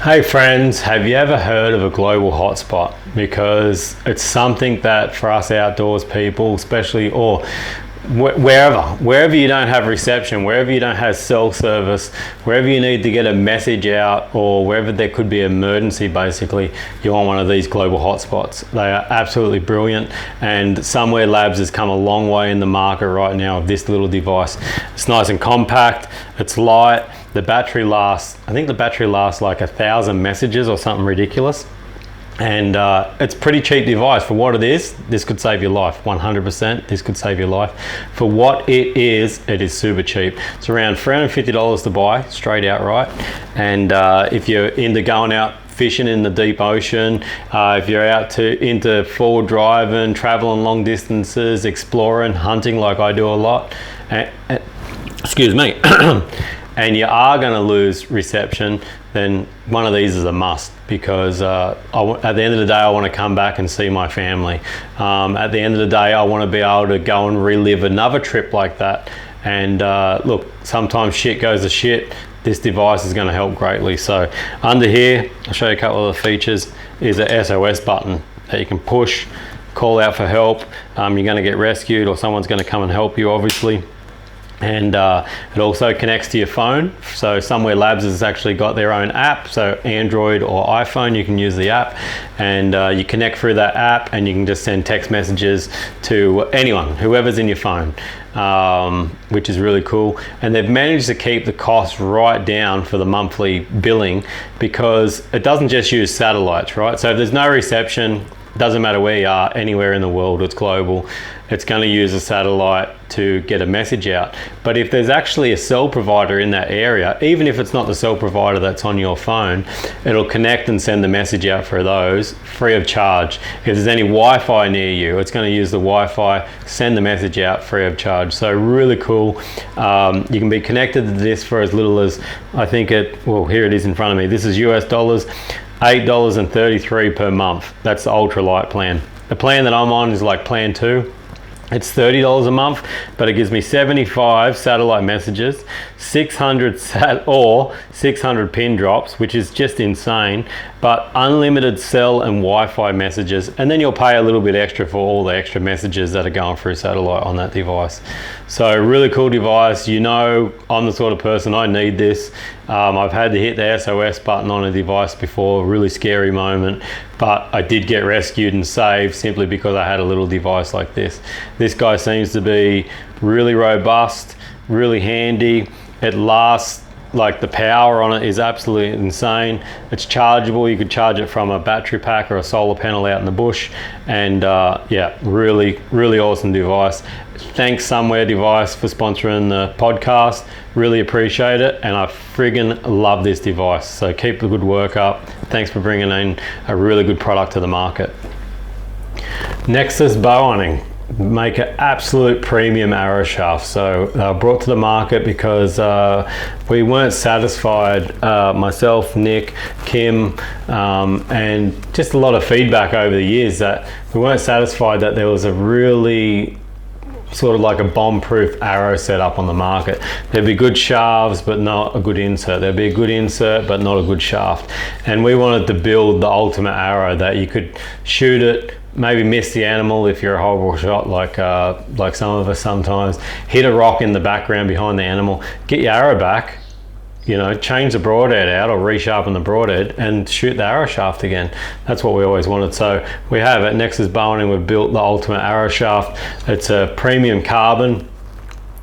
Hey friends, have you ever heard of a global hotspot? Because it's something that for us outdoors people, especially, or wherever you don't have reception, wherever you don't have cell service, wherever you need to get a message out, or wherever there could be an emergency, basically, you want one of these global hotspots. They are absolutely brilliant, and Somewhere Labs has come a long way in the market right now of this little device. It's nice and compact, it's light, the battery lasts, I think the battery lasts like 1,000 messages or something ridiculous. And it's a pretty cheap device for what it is. This could save your life, 100%. This could save your life. For what it is super cheap. It's around $350 to buy, straight outright. And if you're into going out fishing in the deep ocean, if you're into forward driving, traveling long distances, exploring, hunting like I do a lot, excuse me, and you are going to lose reception, then one of these is a must, because at the end of the day I want to come back and see my family. At the end of the day I want to be able to go and relive another trip like that. And look, sometimes shit goes to shit. This device is going to help greatly. So under here, I'll show you a couple of the features, is a SOS button that you can push, call out for help. You're going to get rescued or someone's going to come and help you, obviously. And it also connects to your phone. So Somewhere Labs has actually got their own app. So Android or iPhone, you can use the app, and you connect through that app, and you can just send text messages to anyone, whoever's in your phone, which is really cool. And they've managed to keep the cost right down for the monthly billing, because it doesn't just use satellites, right? So if there's no reception, doesn't matter where you are, anywhere in the world, it's global, it's going to use a satellite to get a message out. But if there's actually a cell provider in that area, even if it's not the cell provider that's on your phone, it'll connect and send the message out for those free of charge. If there's any Wi-Fi near you, it's going to use the Wi-Fi, send the message out free of charge. So really cool. You can be connected to this for as little as, I think well, here it is in front of me. This is US dollars, $8.33 per month. That's the ultralight plan. The plan that I'm on is like plan 2. It's $30 a month, but it gives me 75 satellite messages, 600 pin drops, which is just insane, but unlimited cell and Wi-Fi messages, and then you'll pay a little bit extra for all the extra messages that are going through satellite on that device. So really cool device. You know, I'm the sort of person, I need this. I've had to hit the SOS button on a device before, really scary moment, but I did get rescued and saved simply because I had a little device like this. This guy seems to be really robust, really handy. It lasts, like the power on it is absolutely insane. It's chargeable. You could charge it from a battery pack or a solar panel out in the bush. And yeah, really, really awesome device. Thanks Somewhere Device for sponsoring the podcast. Really appreciate it. And I friggin' love this device. So keep the good work up. Thanks for bringing in a really good product to the market. Nexus bow hunting. Make an absolute premium arrow shaft. So brought to the market because we weren't satisfied, myself, Nick, Kim, and just a lot of feedback over the years that we weren't satisfied that there was a really sort of like a bomb-proof arrow setup on the market. There'd be good shafts but not a good insert. There'd be a good insert but not a good shaft. And we wanted to build the ultimate arrow that you could shoot it, maybe miss the animal if you're a horrible shot like some of us sometimes, hit a rock in the background behind the animal, get your arrow back, you know, change the broadhead out or resharpen the broadhead and shoot the arrow shaft again. That's what we always wanted. So we have at Nexus Bowhunting, we've built the ultimate arrow shaft. It's a premium carbon,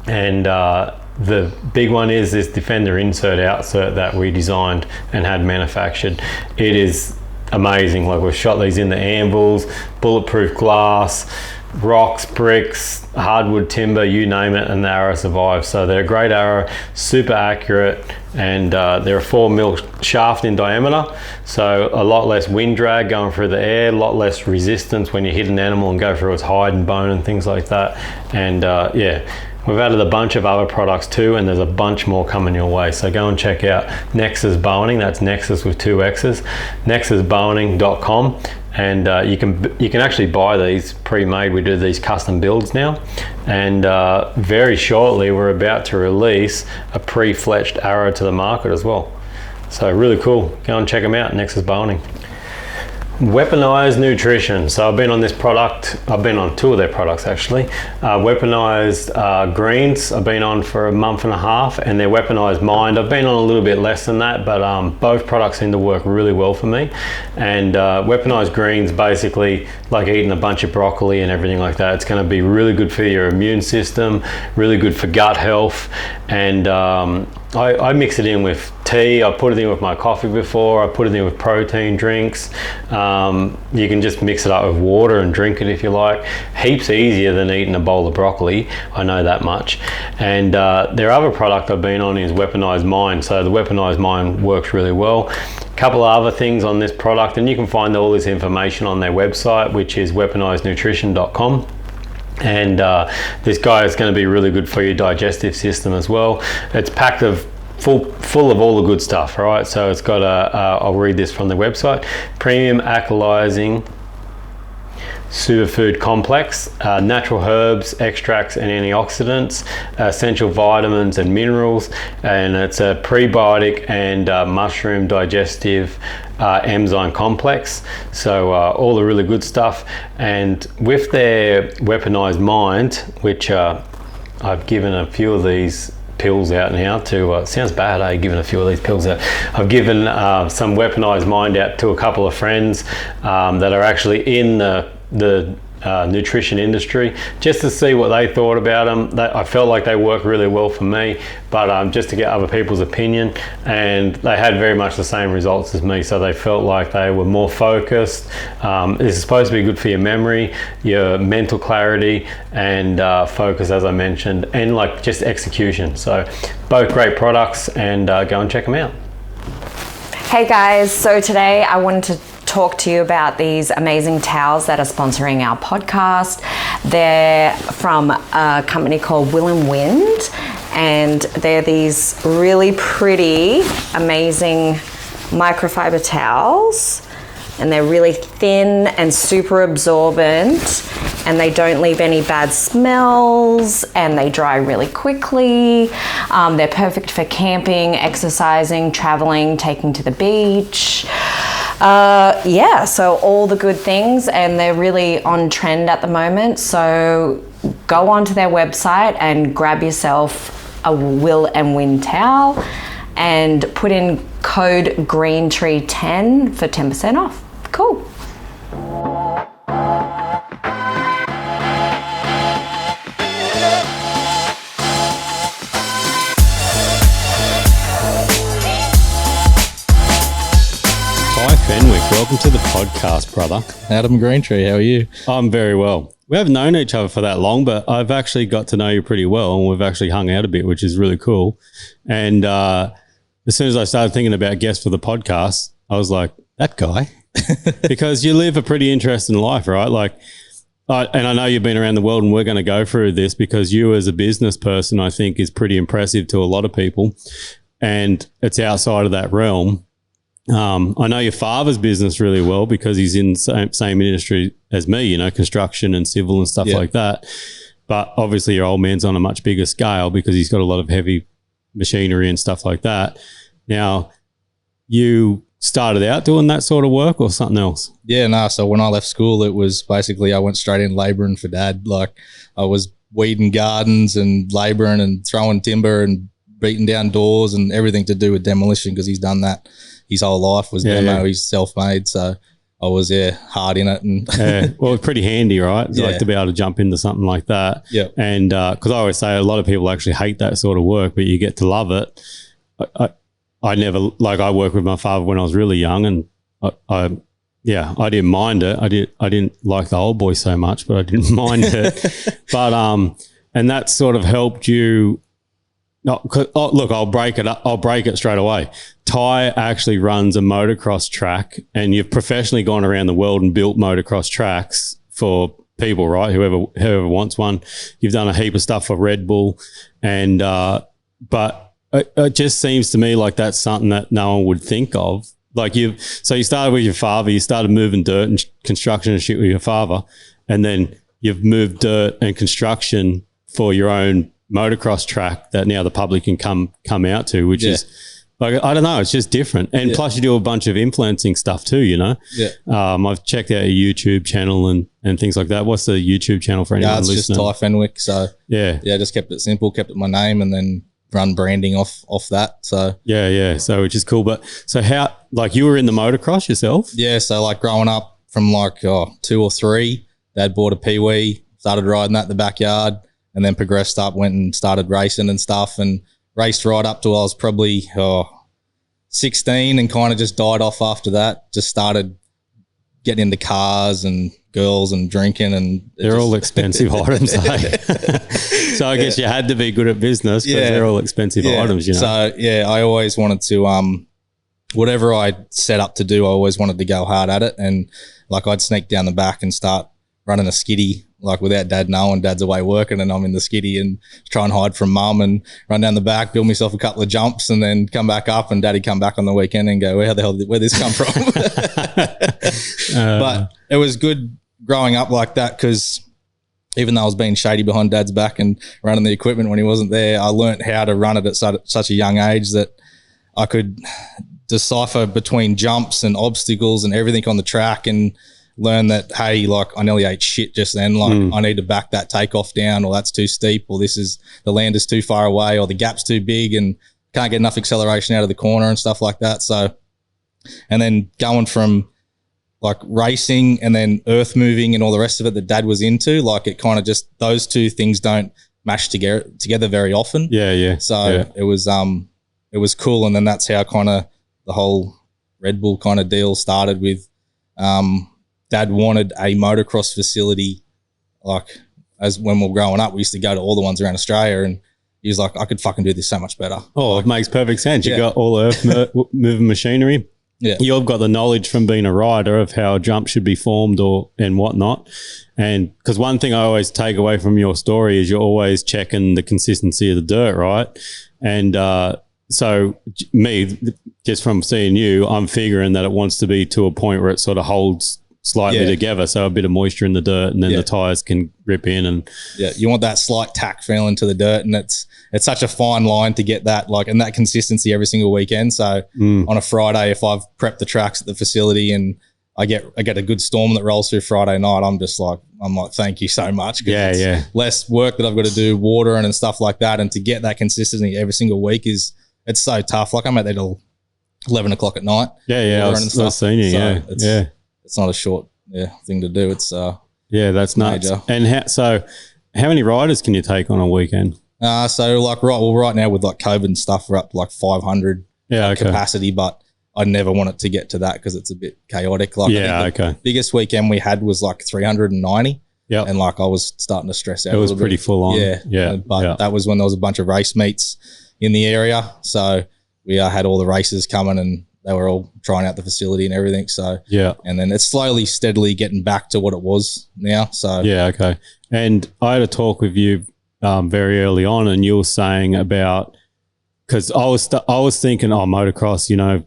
and the big one is this Defender insert outsert that we designed and had manufactured. It is amazing. Like, we've shot these in the anvils, bulletproof glass, rocks, bricks, hardwood, timber, you name it, and the arrow survives. So they're a great arrow, super accurate, and they're a 4mm shaft in diameter, so a lot less wind drag going through the air, a lot less resistance when you hit an animal and go through its hide and bone and things like that. And yeah, we've added a bunch of other products too, and there's a bunch more coming your way. So go and check out Nexus Bowhunting. That's Nexus with 2 X's, nexusbowhunting.com. And you can actually buy these pre-made. We do these custom builds now, and very shortly we're about to release a pre-fletched arrow to the market as well. So really cool. Go and check them out, Nexus Bowhunting. Weaponized nutrition. So I've been on this product. I've been on 2 of their products actually. Weaponized greens I've been on for a month and a half, and their weaponized mind I've been on a little bit less than that, but both products seem to work really well for me. And weaponized greens, basically like eating a bunch of broccoli and everything like that. It's going to be really good for your immune system, really good for gut health, and I mix it in with tea. I put it in with my coffee before. I put it in with protein drinks. You can just mix it up with water and drink it if you like. Heaps easier than eating a bowl of broccoli, I know that much. And their other product I've been on is Weaponized Mind. So the Weaponized Mind works really well. A couple of other things on this product, and you can find all this information on their website, which is weaponizednutrition.com. And this guy is going to be really good for your digestive system as well. It's packed of full of all the good stuff, right? So it's got I'll read this from the website: premium alkalizing superfood complex, natural herbs, extracts and antioxidants, essential vitamins and minerals, and it's a prebiotic and mushroom digestive enzyme complex. So all the really good stuff. And with their Weaponized Mind, which I've given a few of these pills out now to sounds bad, giving a few of these pills out. I've given some Weaponized Mind out to a couple of friends that are actually in the nutrition industry, just to see what they thought about them. I felt like they worked really well for me, but just to get other people's opinion, and they had very much the same results as me. So they felt like they were more focused. This is supposed to be good for your memory, your mental clarity, and focus, as I mentioned, and like just execution. So both great products, and go and check them out. Hey guys, so today I wanted to talk to you about these amazing towels that are sponsoring our podcast. They're from a company called Will and Wind, and they're these really pretty, amazing microfiber towels, and they're really thin and super absorbent, and they don't leave any bad smells, and they dry really quickly. They're perfect for camping, exercising, traveling, taking to the beach. So all the good things, and they're really on trend at the moment. So go onto their website and grab yourself a Will and Win towel and put in code Greentree10 for 10% off. Cool. Ty Fenwick, welcome to the podcast, brother. Adam Greentree, how are you? I'm very well. We haven't known each other for that long, but I've actually got to know you pretty well, and we've actually hung out a bit, which is really cool. And as soon as I started thinking about guests for the podcast, I was like, that guy. Because you live a pretty interesting life, right? Like, and I know you've been around the world, and we're going to go through this because you as a business person, I think, is pretty impressive to a lot of people. And it's outside of that realm. I know your father's business really well because he's in the same industry as me, construction and civil and stuff like that. But obviously your old man's on a much bigger scale because he's got a lot of heavy machinery and stuff like that. Now, you started out doing that sort of work or something else? So when I left school, it was basically I went straight in labouring for Dad. Like I was weeding gardens and labouring and throwing timber and beating down doors and everything to do with demolition because he's done that his whole life was demo. He's self-made, so I was hard in it. And well, it's pretty handy, right? Like to be able to jump into something like that. Yeah. And because I always say a lot of people actually hate that sort of work, but you get to love it. I never, like I worked with my father when I was really young, and I didn't mind it. I didn't like the old boy so much, but I didn't mind it. But and that sort of helped you. Look, I'll break it up. I'll break it straight away. Ty actually runs a motocross track, and you've professionally gone around the world and built motocross tracks for people, right? Whoever wants one. You've done a heap of stuff for Red Bull, and but it just seems to me like that's something that no one would think of. Like you started with your father. You started moving dirt and construction and shit with your father, and then you've moved dirt and construction for your own motocross track that now the public can come out to, which is Like, I don't know, it's just different. And plus you do a bunch of influencing stuff too, you know? Yeah. I've checked out your YouTube channel and things like that. What's the YouTube channel for anyone listening? It's just Ty Fenwick. So yeah, just kept it simple, kept it my name, and then run branding off that. So so which is cool. But so how, like, you were in the motocross yourself? Yeah, so like growing up from like 2 or 3, Dad bought a Pee-wee, started riding that in the backyard, and then progressed up, went and started racing and stuff, and raced right up to I was probably 16, and kind of just died off after that. Just started getting into cars and girls and drinking, and they're all expensive items. So I guess you had to be good at business because they're all expensive items, you know. So I always wanted to whatever I set up to do, I always wanted to go hard at it, and like I'd sneak down the back and start running a skiddy, like without Dad knowing. Dad's away working and I'm in the skiddy, and try and hide from Mum and run down the back, build myself a couple of jumps, and then come back up, and Dad'd come back on the weekend and go, where'd this come from? But it was good growing up like that, because even though I was being shady behind Dad's back and running the equipment when he wasn't there, I learnt how to run it at such a young age that I could decipher between jumps and obstacles and everything on the track, and learn that, hey, like I nearly ate shit just then. Like I need to back that takeoff down, or that's too steep, or the land is too far away, or the gap's too big and can't get enough acceleration out of the corner and stuff like that. So, and then going from like racing and then earth moving and all the rest of it that Dad was into, like it kind of just, those two things don't mash together very often. Yeah. So it was cool. And then that's how kind of the whole Red Bull kind of deal started with, Dad wanted a motocross facility. Like, as when we were growing up, we used to go to all the ones around Australia, and he was like, I could fucking do this so much better. Oh, like, it makes perfect sense. You got all earth moving machinery. Yeah. You've got the knowledge from being a rider of how a jump should be formed and whatnot. And because one thing I always take away from your story is you're always checking the consistency of the dirt, right? And so me, just from seeing you, I'm figuring that it wants to be to a point where it sort of holds slightly together, so a bit of moisture in the dirt, and then the tires can rip in. And you want that slight tack feeling to the dirt, and it's such a fine line to get that, like, and that consistency every single weekend. So on a Friday, if I've prepped the tracks at the facility and I get a good storm that rolls through Friday night, I'm like, thank you so much. It's less work that I've got to do, watering and stuff like that, and to get that consistency every single week it's so tough. Like, I'm out there till 11 o'clock at night. I was seeing you. So it's not a short thing to do. It's that's nuts. Major. And how many riders can you take on a weekend? So like right now with like COVID and stuff, we're up to like 500 capacity, but I never want it to get to that because it's a bit chaotic. Like the biggest weekend we had was like 390. Yeah, and like I was starting to stress out. It was pretty full on. But that was when there was a bunch of race meets in the area, so we had all the races coming, and they were all trying out the facility and everything. So and then it's slowly, steadily getting back to what it was now. So And I had a talk with you very early on, and you were saying about, because I was thinking, motocross, you know,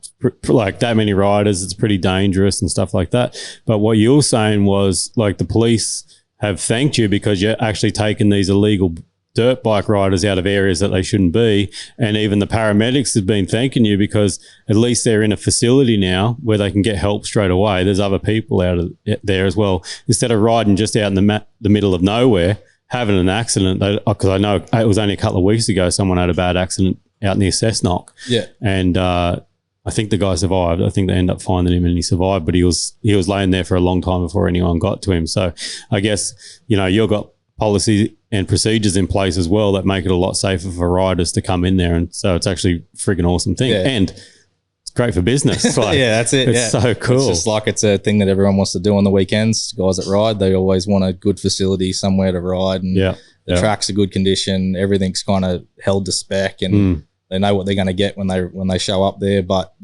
like that many riders, it's pretty dangerous and stuff like that. But what you were saying was like the police have thanked you because you're actually taking these illegal dirt bike riders out of areas that they shouldn't be. And even the paramedics have been thanking you because at least they're in a facility now where they can get help straight away. There's other people out of there as well. Instead of riding just out in the middle of nowhere, having an accident, because I know it was only a couple of weeks ago, someone had a bad accident out near Cessnock. Yeah. And I think the guy survived. I think they ended up finding him and he survived, but he was laying there for a long time before anyone got to him. So I guess, you know, you've got policy and procedures in place as well that make it a lot safer for riders to come in there. And so it's actually a friggin' awesome thing. Yeah. And it's great for business. Like, that's it. It's so cool. It's just like it's a thing that everyone wants to do on the weekends. Guys that ride, they always want a good facility somewhere to ride, and the track's a good condition. Everything's kind of held to spec, and they know what they're going to get when they show up there. But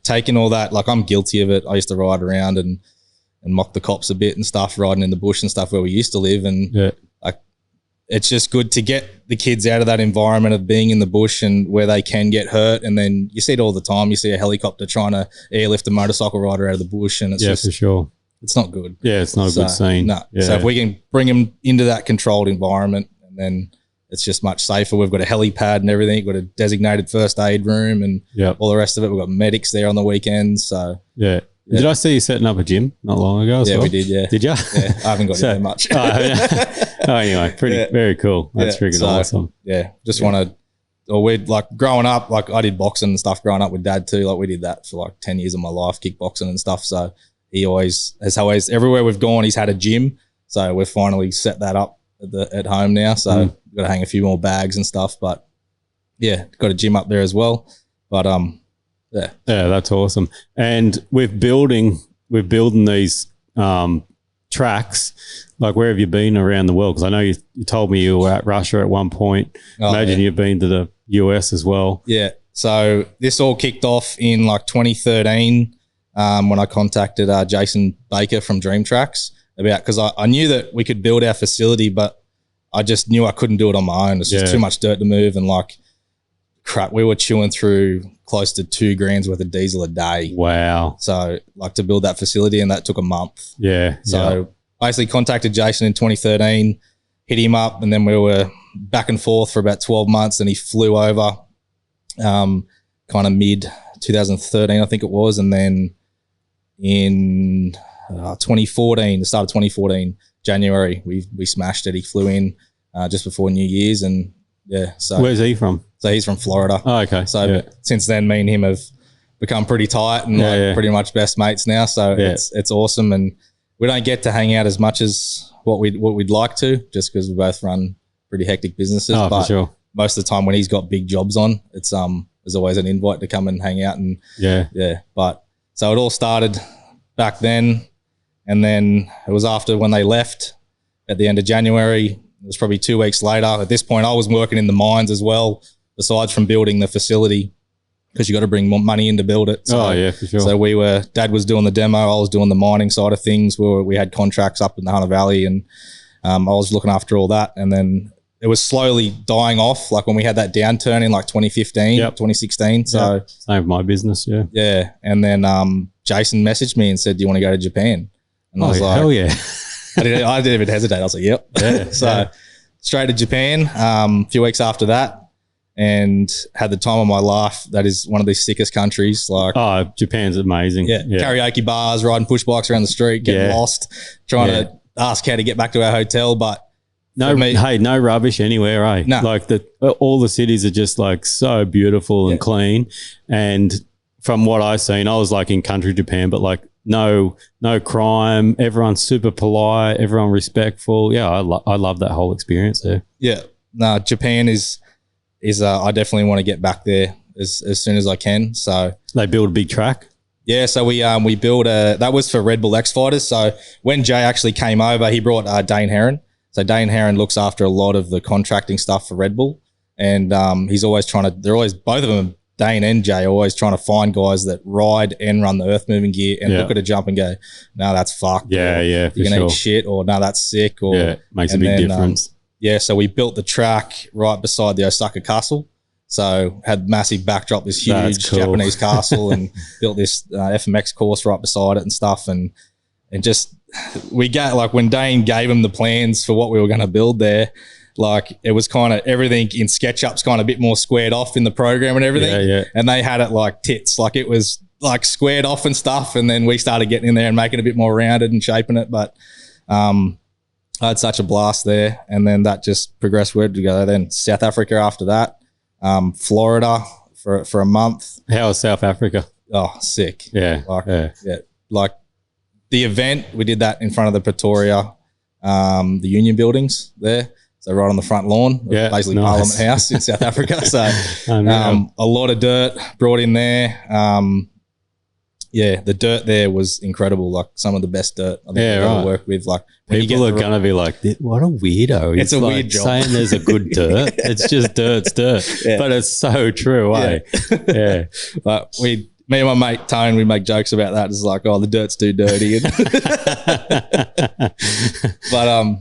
taking all that, like I'm guilty of it. I used to ride around and mock the cops a bit and stuff, riding in the bush and stuff where we used to live. And it's just good to get the kids out of that environment of being in the bush and where they can get hurt. And then you see it all the time. You see a helicopter trying to airlift a motorcycle rider out of the bush, and it's just, for sure, it's not good. Yeah, it's not a good scene. No. So if we can bring them into that controlled environment, and then it's just much safer. We've got a helipad and everything. We've got a designated first aid room and all the rest of it. We've got medics there on the weekends. So yeah. Did I see you setting up a gym not long ago? Yeah, we did. Yeah. Did you? Yeah, I haven't got in there much. Anyway, very cool. That's freaking awesome. Yeah, just want to. Or we'd like growing up, like I did boxing and stuff growing up with Dad too. Like we did that for like 10 years of my life, kickboxing and stuff. So he always everywhere we've gone, he's had a gym. So we've finally set that up at home now. So we've got to hang a few more bags and stuff. But yeah, got a gym up there as well. But yeah, that's awesome. And we're building these tracks. Like, where have you been around the world? Because I know you told me you were at Russia at one point. Imagine you've been to the US as well. Yeah. So this all kicked off in like 2013 when I contacted Jason Baker from Dream Tracks because I knew that we could build our facility, but I just knew I couldn't do it on my own. It's just too much dirt to move, and like crap, we were chewing through close to $2,000 worth of diesel a day. Wow. So like to build that facility, and that took a month. Yeah. So basically contacted Jason in 2013, hit him up, and then we were back and forth for about 12 months, and he flew over kind of mid 2013, I think it was. And then in 2014, the start of 2014, January, we smashed it. He flew in just before New Year's, and yeah. So where's he from? So he's from Florida. Oh, okay. So since then, me and him have become pretty tight and pretty much best mates now. So it's awesome, and we don't get to hang out as much as what we'd like to, just because we both run pretty hectic businesses. Oh, but for sure. Most of the time when he's got big jobs on, it's there's always an invite to come and hang out, and But so it all started back then, and then it was after when they left at the end of January. It was probably 2 weeks later. At this point, I was working in the mines as well, besides from building the facility, because you got to bring more money in to build it. So, for sure. So Dad was doing the demo, I was doing the mining side of things. We had contracts up in the Hunter Valley, and I was looking after all that. And then it was slowly dying off, like when we had that downturn in like 2015, 2016. So same with my business, yeah. And then Jason messaged me and said, "Do you want to go to Japan?" And I was like, hell yeah. I didn't even hesitate. I was like, "Yep." So straight to Japan. A few weeks after that, and had the time of my life. That is one of the sickest countries. Like, Japan's amazing. Yeah. Karaoke bars, riding push bikes around the street, getting lost, trying to ask how to get back to our hotel, but no rubbish anywhere, eh? No. Like all the cities are just like so beautiful and clean. And from what I've seen, I was like in country Japan, but like no crime. Everyone's super polite. Everyone respectful. Yeah, I love that whole experience there. Yeah. No, Japan is I definitely want to get back there as soon as I can. So they build a big track. Yeah, so we built that was for Red Bull X Fighters. So when Jay actually came over, he brought Dane Heron. So Dane Heron looks after a lot of the contracting stuff for Red Bull, and he's always both of them, Dane and Jay, are always trying to find guys that ride and run the earth moving gear and look at a jump and go, "No, that's fucked." Yeah, you're gonna eat shit, or "No, that's sick." Or makes a big difference. So we built the track right beside the Osaka Castle. So had massive backdrop, this huge Japanese castle, and built this FMX course right beside it and stuff. And just we got like when Dane gave him the plans for what we were going to build there, like it was kind of everything in SketchUp's kind of a bit more squared off in the program and everything. Yeah. And they had it like tits, like it was like squared off and stuff. And then we started getting in there and making it a bit more rounded and shaping it. But I had such a blast there. And then that just progressed. Where did we go? Then South Africa after that. Florida for a month. How was South Africa? Oh, sick. Yeah. Like the event, we did that in front of the Pretoria, the union buildings there. So right on the front lawn, basically Parliament House in South Africa. So a lot of dirt brought in there. The dirt there was incredible. Like some of the best dirt I think I've ever worked with. Like people are going to be like, "What a weirdo!" It's a weird job. Saying there's a good dirt. It's just dirt's dirt, but it's so true, eh? Yeah. But me and my mate Tone, we make jokes about that. It's like, "Oh, the dirt's too dirty." But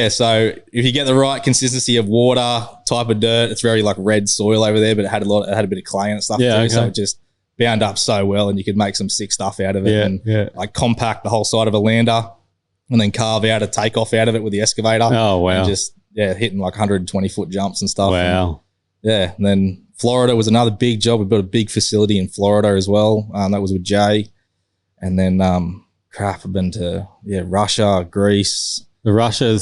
so if you get the right consistency of water, type of dirt, it's very like red soil over there, but it had a bit of clay and stuff too. So it just bound up so well, and you could make some sick stuff out of it, and like compact the whole side of a lander, and then carve out a takeoff out of it with the excavator. Oh wow! And just hitting like 120-foot jumps and stuff. Wow. And then Florida was another big job. We built a big facility in Florida as well. That was with Jay. And then, I've been to, Russia, Greece. Russia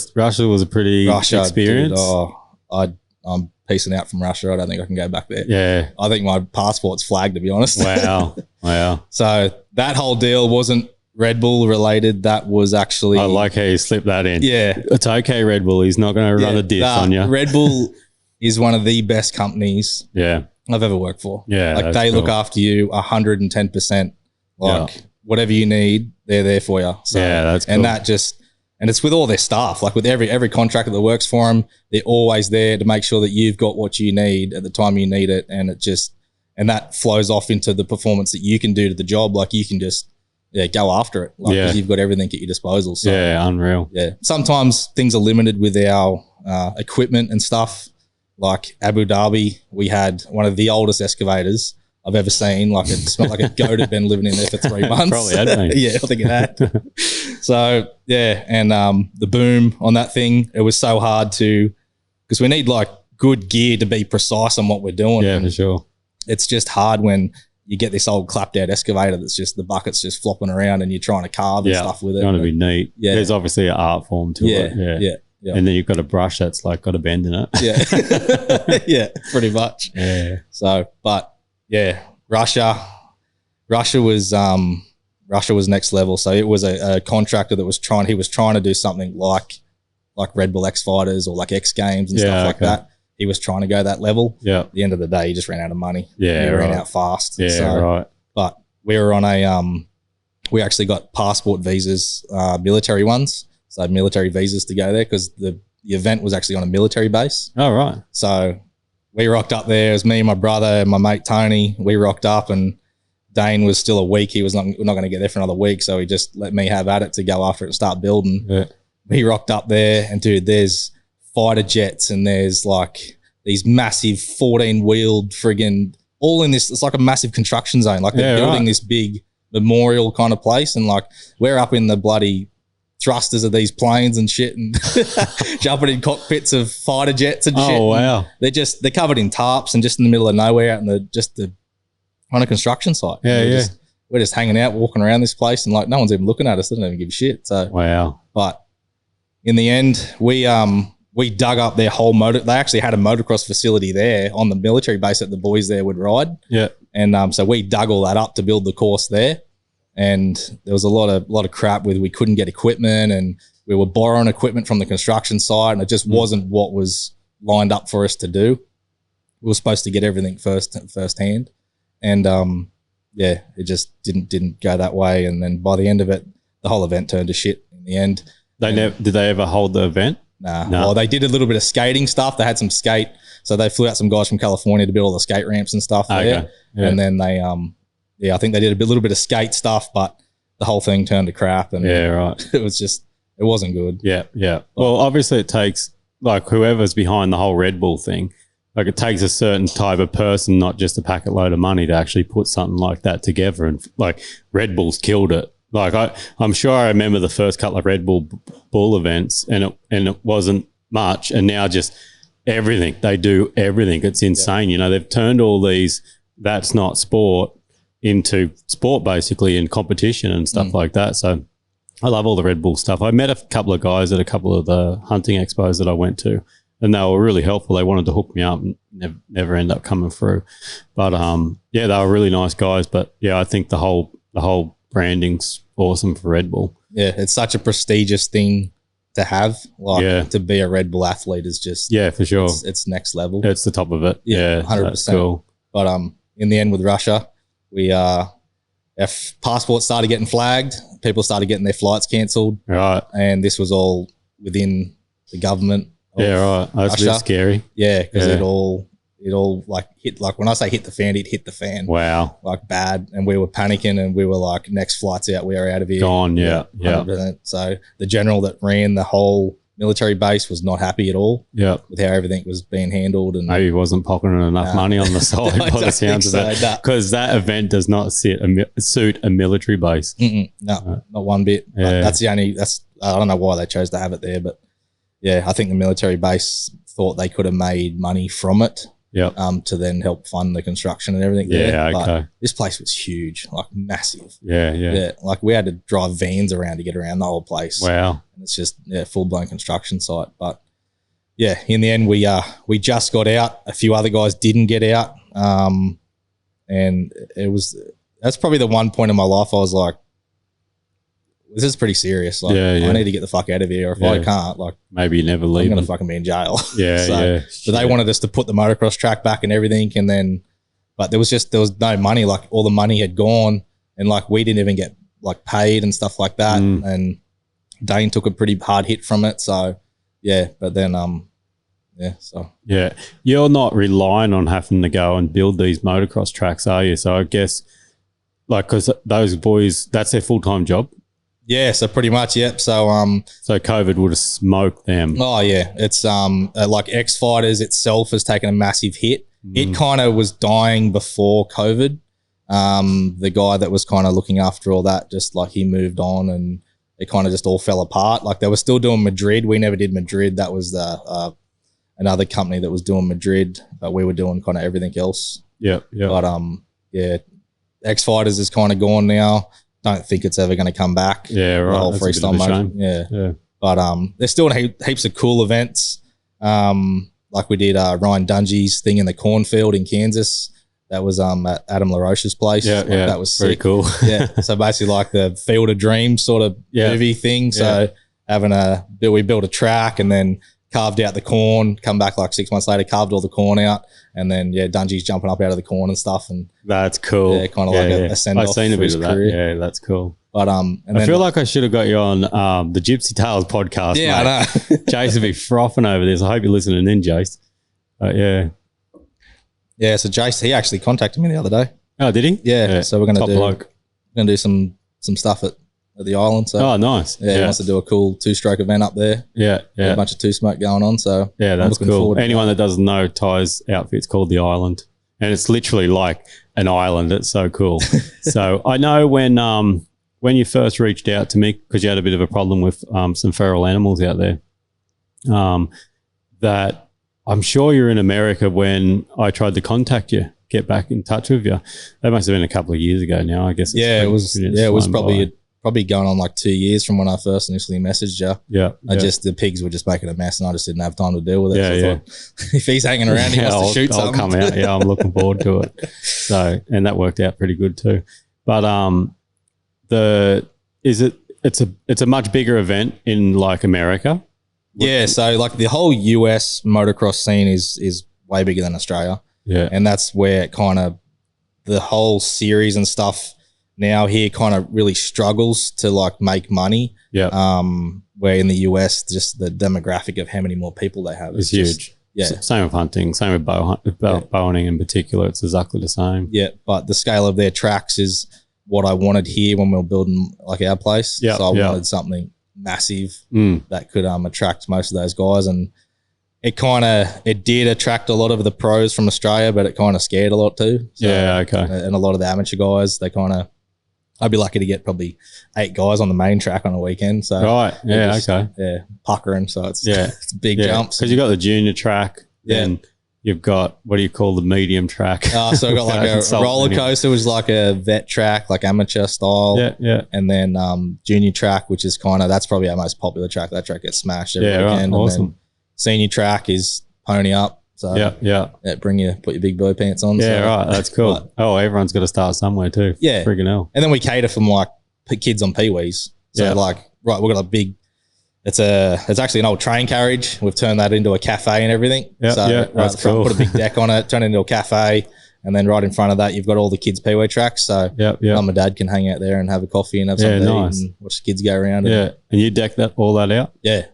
was a pretty experience. Dude, I'm peacing out from Russia. I don't think I can go back there. Yeah. I think my passport's flagged, to be honest. Wow. Wow. So that whole deal wasn't Red Bull related. That was actually... I like how you slipped that in. Yeah. It's okay, Red Bull. He's not going to run a diss on you. Red Bull is one of the best companies I've ever worked for. Yeah. Like they look after you 110%. Like whatever you need, they're there for you. So, that's cool. And it's with all their staff, like with every contractor that works for them, they're always there to make sure that you've got what you need at the time you need it. And and that flows off into the performance that you can do to the job. Like you can just go after it. Like 'cause you've got everything at your disposal. So, unreal. Yeah. Sometimes things are limited with our equipment and stuff. Like Abu Dhabi, we had one of the oldest excavators I've ever seen. Like it smelled like a goat had been living in there for 3 months. Probably had been. Yeah, I think it had. So and the boom on that thing, it was so hard because we need like good gear to be precise on what we're doing. Yeah, for sure. It's just hard when you get this old clapped out excavator that's just the bucket's just flopping around and you're trying to carve and stuff with it. You want to be neat. Yeah. There's obviously an art form to it. Yeah. And then you've got a brush that's like got a bend in it. Yeah. Yeah, pretty much. Yeah. So, but Russia was next level. So it was a contractor that was trying to do something like Red Bull X Fighters or like X Games and stuff like that. He was trying to go that level. Yeah. At the end of the day, he just ran out of money. Yeah. He ran out fast. Yeah. So, right. But we were on we actually got passport visas, military ones. So military visas to go there because the event was actually on a military base. Oh, right. So we rocked up there. It was me and my brother and my mate Tony. We rocked up and Dane was still a week. He was not going to get there for another week. So he just let me have at it to go after it and start building. Yeah. We rocked up there and dude, there's fighter jets and there's like these massive 14-wheeled friggin' all in this. It's like a massive construction zone. Like they're building this big memorial kind of place. And like we're up in the bloody thrusters of these planes and shit and jumping in cockpits of fighter jets and shit. Oh, wow. They're covered in tarps and just in the middle of nowhere out in on a construction site. Yeah, We're just hanging out, walking around this place and like no one's even looking at us. They don't even give a shit. So wow. But in the end, we dug up their whole they actually had a motocross facility there on the military base that the boys there would ride. Yeah. And so we dug all that up to build the course there. And there was a lot of crap with we couldn't get equipment and we were borrowing equipment from the construction site and it just wasn't what was lined up for us to do. We were supposed to get everything firsthand. And it just didn't go that way. And then by the end of it, the whole event turned to shit in the end. Did they ever hold the event? Nah. No. Well, they did a little bit of skating stuff. They had some skate. So they flew out some guys from California to build all the skate ramps and stuff there. Yeah. And then they I think they did a little bit of skate stuff, but the whole thing turned to crap. And it wasn't good. Yeah, yeah. Well, obviously it takes, like, whoever's behind the whole Red Bull thing, like it takes a certain type of person, not just a packet load of money to actually put something like that together. And like Red Bull's killed it. Like I'm sure I remember the first couple of Red Bull events and it wasn't much. And now just everything, they do everything. It's insane. You know, they've turned all these, that's not sport, into sport basically in competition and stuff like that. So I love all the Red Bull stuff. I met a couple of guys at a couple of the hunting expos that I went to and they were really helpful. They wanted to hook me up and never end up coming through. But they were really nice guys. But yeah, I think the whole branding's awesome for Red Bull. Yeah, it's such a prestigious thing to have. Like to be a Red Bull athlete is just for sure. It's next level. It's the top of it. Yeah, 100%. Cool. But in the end with Russia, our passports started getting flagged. People started getting their flights cancelled. Right. And this was all within the government. Right. That's a bit scary. Yeah, because it all like hit, like when I say hit the fan, it hit the fan. Wow. Like bad. And we were panicking and we were like, next flight's out, we are out of here. Gone, yeah. 100%. So the general that ran the whole military base was not happy at all with how everything was being handled. And maybe he wasn't pocketing enough money on the side by the sounds of it. Because that event does not suit a military base. No, not one bit. Yeah. I don't know why they chose to have it there, but yeah, I think the military base thought they could have made money from it. Yep. To then help fund the construction and everything. Yeah, there. okay. But this place was huge, like massive. Yeah. Yeah, like we had to drive vans around to get around the whole place. Wow. And it's just full blown construction site. But yeah, in the end, we just got out. A few other guys didn't get out, and that's probably the one point in my life I was like, this is pretty serious. Like, I need to get the fuck out of here. Or if I can't, like, maybe you never leave. I'm gonna fucking be in jail. Yeah, So they wanted us to put the motocross track back and everything, and then, but there was no money. Like all the money had gone, and like we didn't even get like paid and stuff like that. And Dane took a pretty hard hit from it. So yeah, but then you're not relying on having to go and build these motocross tracks, are you? So I guess like because those boys, that's their full time job. Yeah, so pretty much, yep. So so COVID would have smoked them. Oh yeah, it's like X Fighters itself has taken a massive hit. It kind of was dying before COVID. The guy that was kind of looking after all that, just like he moved on, and it kind of just all fell apart. Like they were still doing Madrid. We never did Madrid. That was the another company that was doing Madrid, but we were doing kind of everything else. Yeah. But X Fighters is kind of gone now. Don't think it's ever going to come back. Yeah, right. The whole That's freestyle mode. Yeah. But there's still heaps of cool events. Like we did Ryan Dungy's thing in the cornfield in Kansas. That was at Adam LaRoche's place. Yeah, that was very sick. cool. Yeah. So basically like the Field of Dreams sort of movie thing. So we built a track and then carved out the corn, come back like 6 months later, carved all the corn out, and then Dungy's jumping up out of the corn and stuff, and that's cool. Yeah, kind of like a send off. I've seen a bit of that. Career. Yeah, that's cool. But I feel like I should have got you on the Gypsy Tales podcast. Yeah, mate. I know. Jace would be frothing over this. I hope you're listening in, Jace. Yeah. So Jace, he actually contacted me the other day. Oh, did he? Yeah. So we're Top bloke. do some stuff at the island. So oh, nice. Yeah, he wants to do a cool 2-stroke event up there. Yeah. A bunch of 2-smoke going on. So yeah, that's cool. Anyone that doesn't know, Ty's outfit's called the Island, and it's literally like an island. It's so cool. So I know when you first reached out to me because you had a bit of a problem with some feral animals out there, that I'm sure you're in America when I tried to contact you, get back in touch with you. That must have been a couple of years ago now, I guess. It was probably going on like 2 years from when I first initially messaged you. Yeah. The pigs were just making a mess and I just didn't have time to deal with it. Yeah, so I thought, if he's hanging around, he wants to shoot something. I'll come out. Yeah, I'm looking forward to it. So, and that worked out pretty good too. But it's a much bigger event in like America. Yeah, so like the whole US motocross scene is way bigger than Australia. Yeah. And that's where kind of the whole series and stuff now here kind of really struggles to like make money. Yeah. Where in the US, just the demographic of how many more people they have is huge. Yeah. Same with hunting, same with bowhunting in particular. It's exactly the same. Yeah. But the scale of their tracks is what I wanted here when we were building like our place. Yeah. So I wanted something massive that could attract most of those guys, and it did attract a lot of the pros from Australia, but it kind of scared a lot too. So, and a lot of the amateur guys, I'd be lucky to get probably 8 guys on the main track on a weekend. So puckering. So it's big jumps because you got the junior track. Then you've got, what do you call the medium track? So I got like a roller coaster, which is like a vet track, like amateur style. Yeah. And then junior track, which is that's probably our most popular track. That track gets smashed every weekend. Right. Awesome. And then senior track is pony up. So put your big boy pants on. Right. That's cool. Everyone's got to start somewhere too. Yeah. Friggin' hell. And then we cater from like kids on peewees. So we've got a big, it's actually an old train carriage. We've turned that into a cafe and everything. That's cool. Put a big deck on it, turn it into a cafe, and then right in front of that, you've got all the kids' peewee tracks. So mum and dad can hang out there and have a coffee and have something to eat and watch the kids go around. And you deck all that out? Yeah.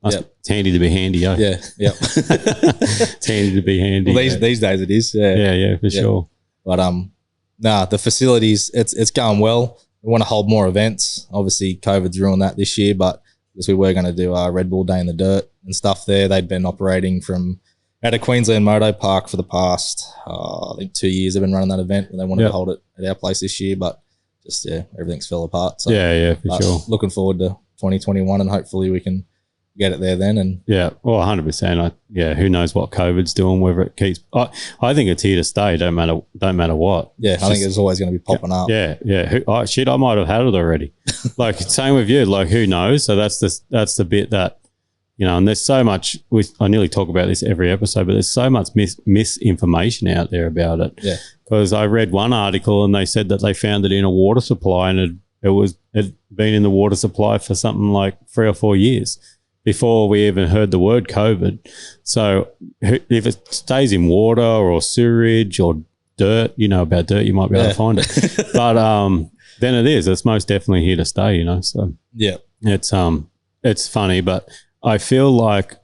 It's handy to be handy, eh? Yeah. It's handy to be handy. Well, these days it is. Yeah, for sure. But the facilities, it's going well. We want to hold more events. Obviously, COVID's ruined that this year, but because we were going to do our Red Bull Day in the Dirt and stuff there. They'd been operating from out of Queensland Moto Park for the past, I think 2 years. They've been running that event, and they wanted to hold it at our place this year, but just everything's fell apart. So, for sure. Looking forward to 2021, and hopefully we can get it there then. And yeah, well, 100%. Who knows what COVID's doing? Whether it keeps, I think it's here to stay. Don't matter what. Yeah, I think it's always going to be popping up. Yeah. I might have had it already. Like same with you. Like who knows? So that's the bit that, and there's so much. I nearly talk about this every episode, but there's so much misinformation out there about it. Yeah. Because I read one article and they said that they found it in a water supply and it had been in the water supply for something like 3 or 4 years before we even heard the word COVID. So if it stays in water or sewage or dirt, about dirt, you might be able to find it. But then it's most definitely here to stay, So yeah, it's funny, but I feel like,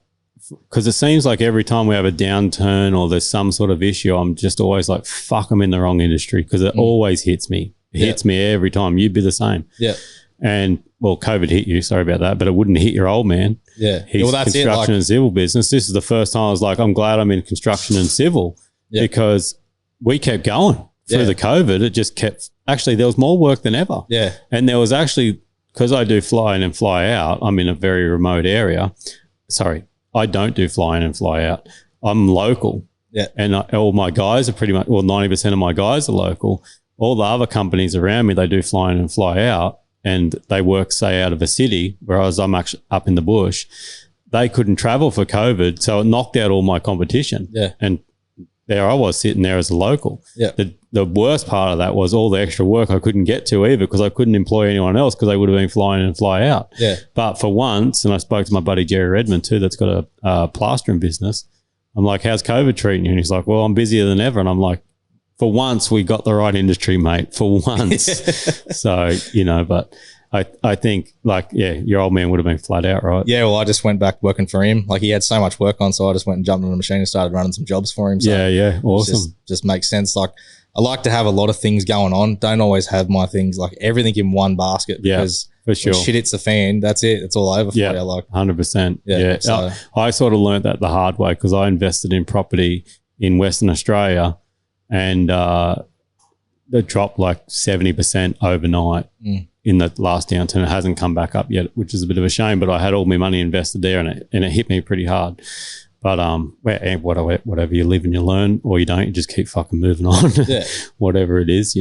because it seems like every time we have a downturn or there's some sort of issue, I'm just always like, fuck, I'm in the wrong industry, because it always hits me. It hits me every time. You'd be the same. Yeah. And, well, COVID hit you, sorry about that, but it wouldn't hit your old man. Yeah. He's construction and civil business. This is the first time I was like, I'm glad I'm in construction and civil because we kept going through the COVID. It just kept, actually, there was more work than ever. Yeah. And there was actually, because I do fly in and fly out, I'm in a very remote area. Sorry, I don't do fly in and fly out. I'm local. Yeah. And all my guys are pretty much, 90% of my guys are local. All the other companies around me, they do fly in and fly out, and they work, say, out of a city, whereas I'm actually up in the bush. They couldn't travel for COVID, so it knocked out all my competition. Yeah. And there I was sitting there as a local. Yeah. The worst part of that was all the extra work I couldn't get to either, because I couldn't employ anyone else because they would have been flying in and fly out. Yeah. But for once, and I spoke to my buddy Jerry Redmond too, that's got a plastering business. I'm like, how's COVID treating you? And he's like, well, I'm busier than ever. And I'm like, for once, we got the right industry, mate. For once. So, but I think your old man would have been flat out, right? Yeah, well, I just went back working for him. Like, he had so much work on, so I just went and jumped on the machine and started running some jobs for him. So yeah, awesome. Just makes sense. Like, I like to have a lot of things going on. Don't always have my things, like everything in one basket, because for sure. when shit hits the fan, that's it. It's all over for you. Like 100%. Yeah. So, I sort of learned that the hard way, because I invested in property in Western Australia, and it dropped like 70% overnight in the last downturn. It hasn't come back up yet, which is a bit of a shame, but I had all my money invested there, and it hit me pretty hard. But whatever, you live and you learn, or you don't, you just keep fucking moving on. Yeah. Whatever it is,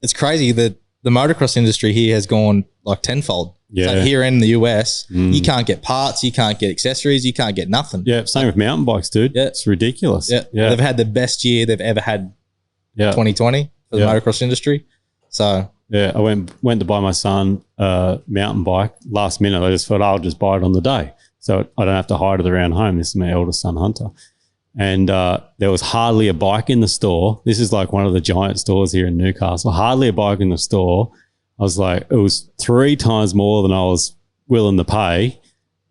It's crazy that the motocross industry here has gone like tenfold. Yeah. So here in the US, you can't get parts, you can't get accessories, you can't get nothing. Yeah, same with mountain bikes, dude. Yeah. It's ridiculous. Yeah. They've had the best year they've ever had, 2020 for the motocross industry. So yeah, I went to buy my son a mountain bike last minute. I just thought I'll just buy it on the day, so I don't have to hide it around home. This is my eldest son, Hunter. And there was hardly a bike in the store. This is like one of the giant stores here in Newcastle. Hardly a bike in the store. I was like, it was 3 times more than I was willing to pay,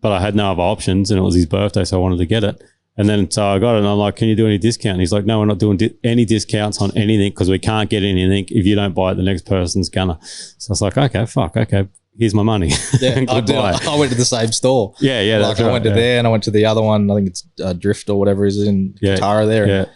but I had no other options, and it was his birthday, so I wanted to get it. And then so I got it, and I'm like, can you do any discount? And he's like, no, we're not doing any discounts on anything, because we can't get anything. If you don't buy it, the next person's gonna. So I was like, okay, here's my money. Yeah, I went to the same store. Yeah. Like I went to there, and I went to the other one. I think it's Drift or whatever is in Katara there. And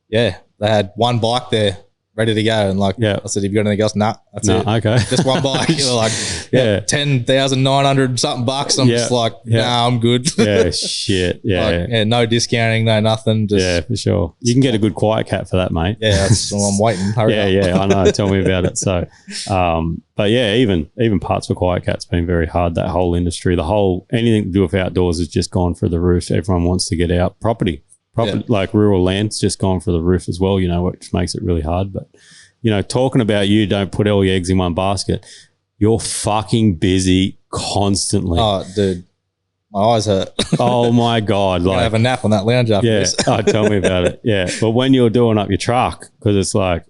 yeah, they had one bike there ready to go, and I said, have you got anything else? Nah, that's it. Okay, just one bike. You're like, $10,900 something bucks. I'm just like, nah, I'm good. Shit. No discounting, no nothing. Just, for sure. You can get a good quiet cat for that, mate. Yeah, that's what I'm waiting. Hurry up. I know. Tell me about it. So, but yeah, even parts for quiet cat's been very hard. That whole industry, anything to do with outdoors has just gone through the roof. Everyone wants to get out. Property, like rural land's just gone for the roof as well, which makes it really hard. But, talking about you don't put all your eggs in one basket, you're fucking busy constantly. Oh, dude, my eyes hurt. Oh my God. I have a nap on that lounge after this. Tell me about it. Yeah. But when you're doing up your truck, because it's like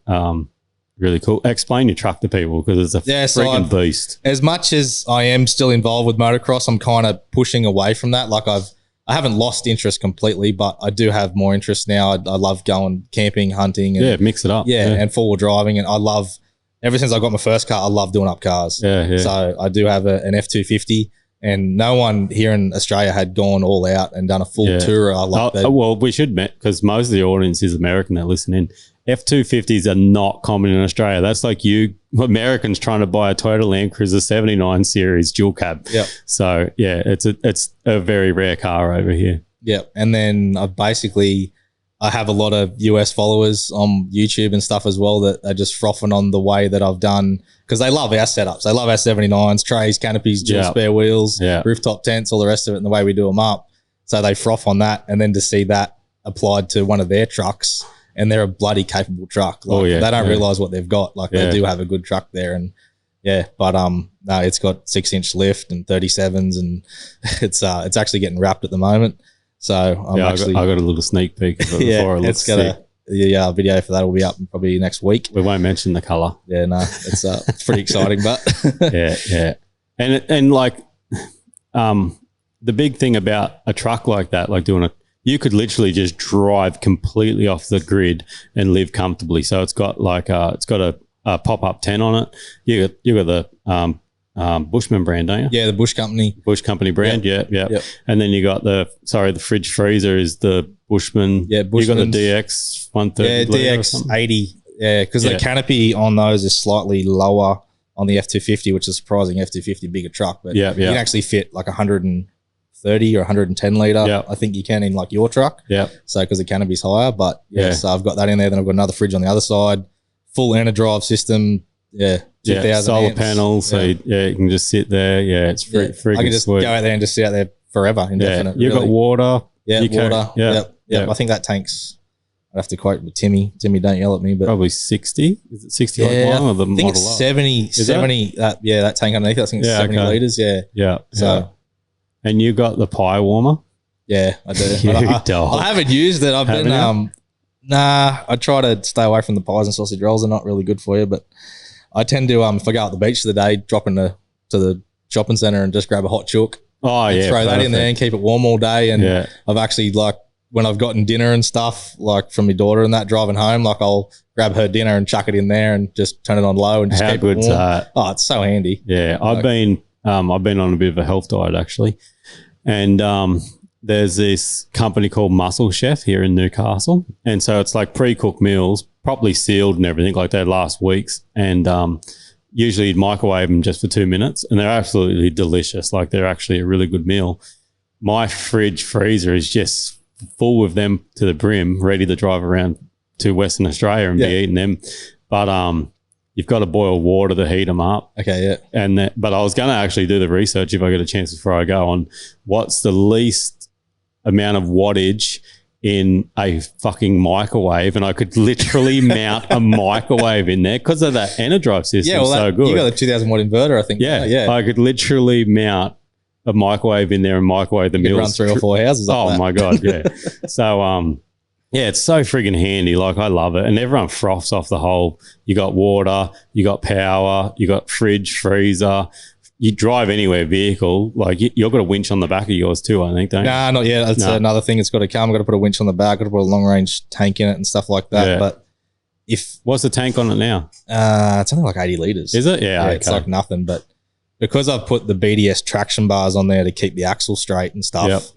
really cool. Explain your truck to people, because it's a freaking beast. As much as I am still involved with motocross, I'm kind of pushing away from that. Like I haven't lost interest completely, but I do have more interest now. I love going camping, hunting. And, mix it up. Yeah, and four-wheel driving. And I love, ever since I got my first car, I love doing up cars. Yeah. So I do have an F250, and no one here in Australia had gone all out and done a full tour. I love that. Well, we should, because most of the audience is American that listen in. F-250s are not common in Australia. That's like you Americans trying to buy a Toyota Land Cruiser 79 series dual cab. Yep. So yeah, it's a very rare car over here. Yep. And then I have a lot of US followers on YouTube and stuff as well that are just frothing on the way that I've done, because they love our setups. They love our 79s, trays, canopies, dual spare wheels, rooftop tents, all the rest of it, and the way we do them up. So they froth on that, and then to see that applied to one of their trucks, and they're a bloody capable truck. Like, they don't realize what they've got. Like they do have a good truck there, and but no, it's got 6-inch lift and 37s, and it's actually getting wrapped at the moment. So I got a little sneak peek of it before it looks sick. The video for that will be up probably next week. We won't mention the color. Yeah, no, it's pretty exciting, but yeah. And like, the big thing about a truck like that, like you could literally just drive completely off the grid and live comfortably. So it's got like it's got a pop-up tent on it. You got the Bushman brand, don't you? Yeah, the Bush Company brand. Yep. And then you got the fridge freezer is the Bushman. Yeah, Bushman's. You got the DX 130. Yeah, DX 80. Yeah, because the canopy on those is slightly lower on the F250, which is surprising. F250 bigger truck, but you can actually fit like 130 or 110 litre. I think you can in like your truck. Yeah. So because the canopy's higher, but so I've got that in there. Then I've got another fridge on the other side, full drive system. Yeah. 2,000 solar amps. panels. So you can just sit there. Yeah, it's freaking I can just sweet. go out there and just sit out there forever, indefinite. You've got water. Yeah, water. Yep. I think that tank's, I'd have to quote with Timmy. Timmy, don't yell at me, but probably 60. Is it 60 like one or the I think model it's up? 70. That tank underneath. I think it's 70 litres. Yeah. So, and you got the pie warmer. Yeah, I do. I haven't used it. I've been I try to stay away from the pies and sausage rolls. They're not really good for you, but I tend to if I go out the beach for the day, drop into the shopping centre and just grab a hot chook. Oh yeah, throw that in there and keep it warm all day. And I've actually, like, when I've gotten dinner and stuff, like from my daughter and that, driving home, like I'll grab her dinner and chuck it in there and just turn it on low and just keep it warm. That? Oh, it's so handy. Yeah, I've been on a bit of a health diet actually, and there's this company called Muscle Chef here in Newcastle, and so it's like pre-cooked meals, properly sealed and everything, like they last weeks, and usually you'd microwave them just for 2 minutes, and they're absolutely delicious. Like they're actually a really good meal. My fridge freezer is just full of them to the brim, ready to drive around to Western Australia and be eating them. But you've got to boil water to heat them up. Okay, yeah. But I was going to actually do the research if I get a chance before I go on what's the least amount of wattage in a fucking microwave, and I could literally mount a microwave in there because of that Enerdrive system. Yeah, well, so good. You got a 2,000 watt inverter, I think. Yeah. I could literally mount a microwave in there and microwave the meals. Run 3 or 4 houses. Oh my god, yeah. So it's so friggin' handy. Like I love it, and everyone froths off the whole. You got water, you got power, you got fridge, freezer. You drive anywhere vehicle, like you've got a winch on the back of yours too, I think, don't you? Nah, not yet. That's another thing. It's got to come. I've got to put a winch on the back. I've got to put a long range tank in it and stuff like that. Yeah. But what's the tank on it now? It's only like 80 litres. Is it? Yeah, okay. It's like nothing. But because I've put the BDS traction bars on there to keep the axle straight and stuff,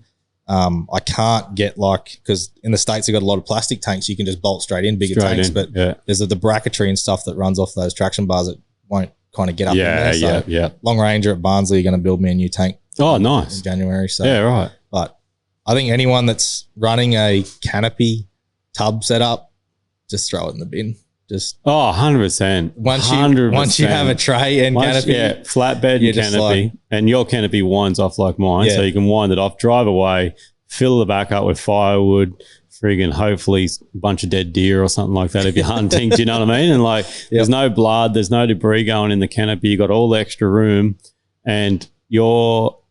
I can't get because in the States they've got a lot of plastic tanks. You can just bolt straight in, bigger tanks. But there's the bracketry and stuff that runs off those traction bars that won't kind of get up in there. So Long Ranger at Barnsley are going to build me a new tank. Oh, nice. In January. So yeah, right. But I think anyone that's running a canopy tub setup, just throw it in the bin. Just 100%. Once you have a tray and canopy, flatbed and canopy, and your canopy winds off like mine, so you can wind it off, drive away, fill the back up with firewood. Friggin' hopefully a bunch of dead deer or something like that if you're hunting, do you know what I mean? And like there's no blood, there's no debris going in the canopy, you got all the extra room, and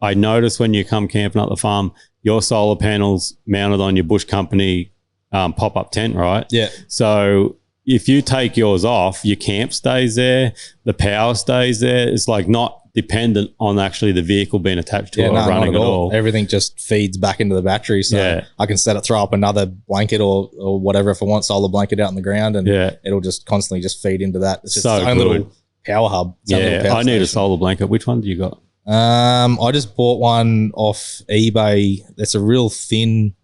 I notice when you come camping at the farm, your solar panels mounted on your Bush Company pop-up tent, right? Yeah. So if you take yours off, your camp stays there, the power stays there. It's like not dependent on actually the vehicle being attached to it or running at all. Everything just feeds back into the battery. So I can throw up another blanket or whatever if I want, solar blanket out on the ground, and it'll just constantly just feed into that. It's just its own little power hub. I need a solar blanket. Which one do you got? I just bought one off eBay. It's a real thin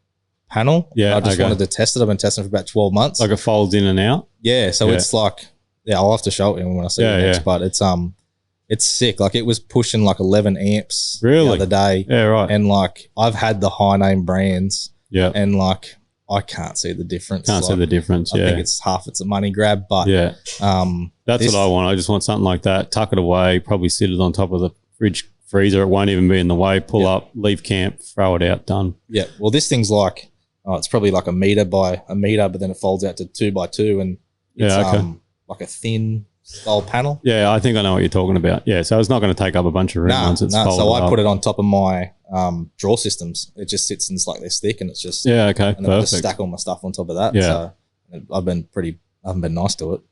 panel. Yeah, I just wanted to test it. I've been testing for about 12 months. Like it folds in and out. Yeah, so it's like, I'll have to show it when I see it next. But it's sick. Like it was pushing like 11 amps the other day. Yeah, right. And like I've had the high name brands. Yeah. And like I can't see the difference. I think it's it's a money grab, but that's what I want. I just want something like that. Tuck it away, probably sit it on top of the fridge freezer. It won't even be in the way. Pull up, leave camp, throw it out, done. Yeah. Well, this thing's like, it's probably like a meter by a meter, but then it folds out to 2 by 2 and it's like a thin style panel. Yeah, I think I know what you're talking about. Yeah, so it's not going to take up a bunch of room once it's folded so I up. put it on top of my drawer systems. It just sits and it's like this thick and it's just and perfect. I just stack all my stuff on top of that. So I haven't been nice to it.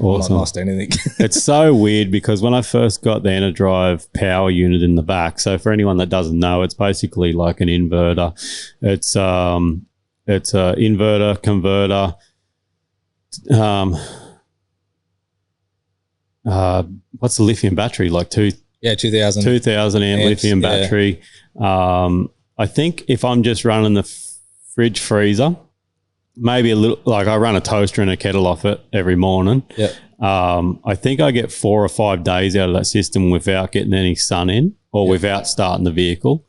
Awesome. Not nice to anything. It's so weird because when I first got the EnerDrive power unit in the back, so for anyone that doesn't know, it's basically like an inverter. It's a inverter converter. What's the lithium battery? Like 2000 amp lithium battery. I think if I'm just running the fridge freezer, maybe a little, like I run a toaster and a kettle off it every morning. I think I get 4 or 5 days out of that system without getting any sun in or without starting the vehicle.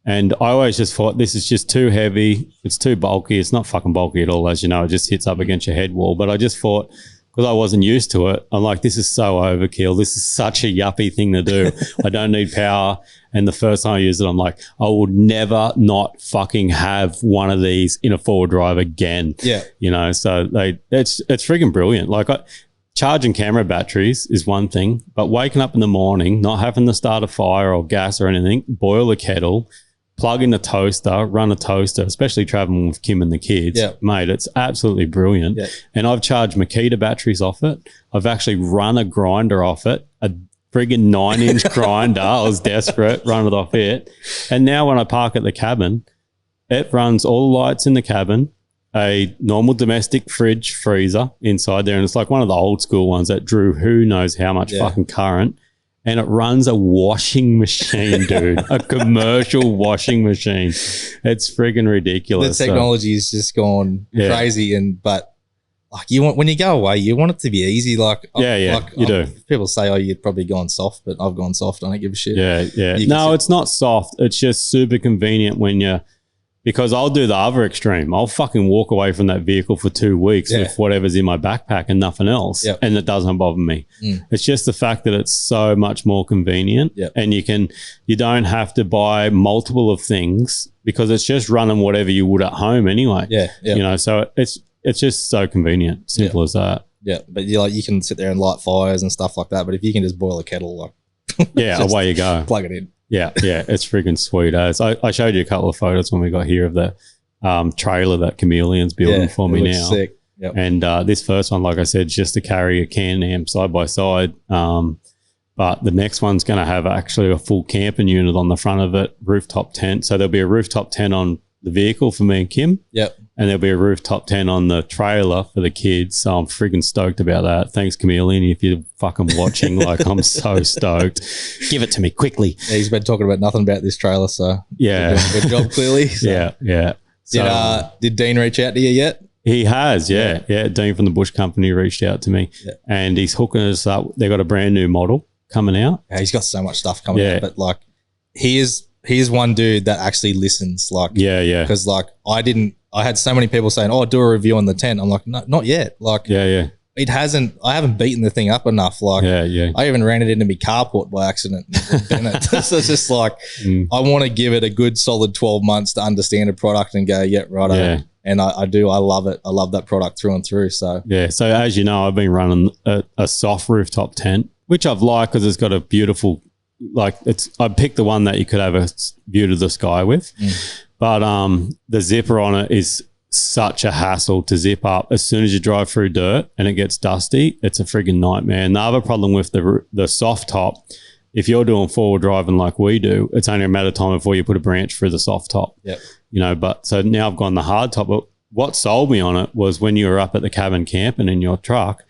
And I always just thought this is just too heavy. It's too bulky. It's not fucking bulky at all, as you know. It just hits up against your head wall. But I just thought, because I wasn't used to it, I'm like, this is so overkill. This is such a yuppie thing to do. I don't need power. And the first time I used it, I'm like, I would never not fucking have one of these in a four-wheel drive again. Yeah. You know, so it's freaking brilliant. Like charging camera batteries is one thing, but waking up in the morning, not having to start a fire or gas or anything, boil a kettle, plug in a toaster, run a toaster, especially traveling with Kim and the kids. Mate, it's absolutely brilliant. And I've charged Makita batteries off it. I've actually run a grinder off it, a friggin' 9-inch grinder. I was desperate, run it off it. And now when I park at the cabin, it runs all the lights in the cabin, a normal domestic fridge freezer inside there. And it's like one of the old school ones that drew who knows how much fucking current. And it runs a washing machine, dude, a commercial washing machine. It's friggin' ridiculous. The technology is just gone crazy. But like when you go away, you want it to be easy. Like, you do. People say, you've probably gone soft, but I've gone soft. I don't give a shit. No, it's not soft. It's just super convenient because I'll do the other extreme. I'll fucking walk away from that vehicle for 2 weeks with whatever's in my backpack and nothing else. And it doesn't bother me. It's just the fact that it's so much more convenient and you don't have to buy multiple of things because it's just running whatever you would at home anyway. You know, so it's just so convenient. Simple as that. Yeah. But you can sit there and light fires and stuff like that. But if you can just boil a kettle, away you go. Plug it in. Yeah, it's freaking sweet as. I showed you a couple of photos when we got here of the trailer that Chameleon's building for me now. Sick. And this first one, like I said, just to carry a can amp side by side. But the next one's going to have actually a full camping unit on the front of it, rooftop tent. So there'll be a rooftop tent on the vehicle for me and Kim. And there'll be a rooftop tent on the trailer for the kids. So I'm freaking stoked about that. Thanks, Chameleon, if you're fucking watching. Like, I'm so stoked. Give it to me quickly. Yeah, he's been talking about nothing about this trailer, so you're doing a good job, clearly. So. So, did Dean reach out to you yet? He has, Dean from the Bush Company reached out to me and he's hooking us up. They got a brand new model coming out. Yeah, he's got so much stuff coming out, but like he's one dude that actually listens. Like, because like I had so many people saying, do a review on the tent. I'm like, no, not yet. Like, it hasn't, I haven't beaten the thing up enough. Like, I even ran it into my carport by accident. So it's just like, I want to give it a good solid 12 months to understand a product and go, right. And I do. I love it. I love that product through and through. So, So as you know, I've been running a soft rooftop tent, which I've liked because it's got a beautiful, I picked the one that you could have a view to the sky with. But the zipper on it is such a hassle to zip up. As soon as you drive through dirt and it gets dusty, it's a friggin' nightmare. And the other problem with the soft top, if you're doing forward driving like we do, it's only a matter of time before you put a branch through the soft top. You know, but so now I've gone the hard top. But what sold me on it was when you were up at the cabin camping in your truck,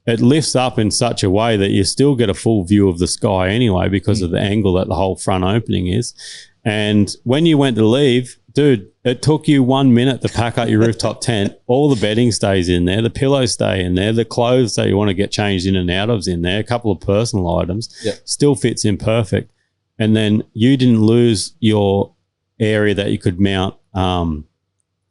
it lifts up in such a way that you still get a full view of the sky anyway because of the angle that the whole front opening is. And when you went to leave, dude, it took you 1 minute to pack up your rooftop tent. All the bedding stays in there. The pillows stay in there. The clothes that you want to get changed in and out of's in there. A couple of personal items. Yep. Still fits in perfect. And then you didn't lose your area that you could mount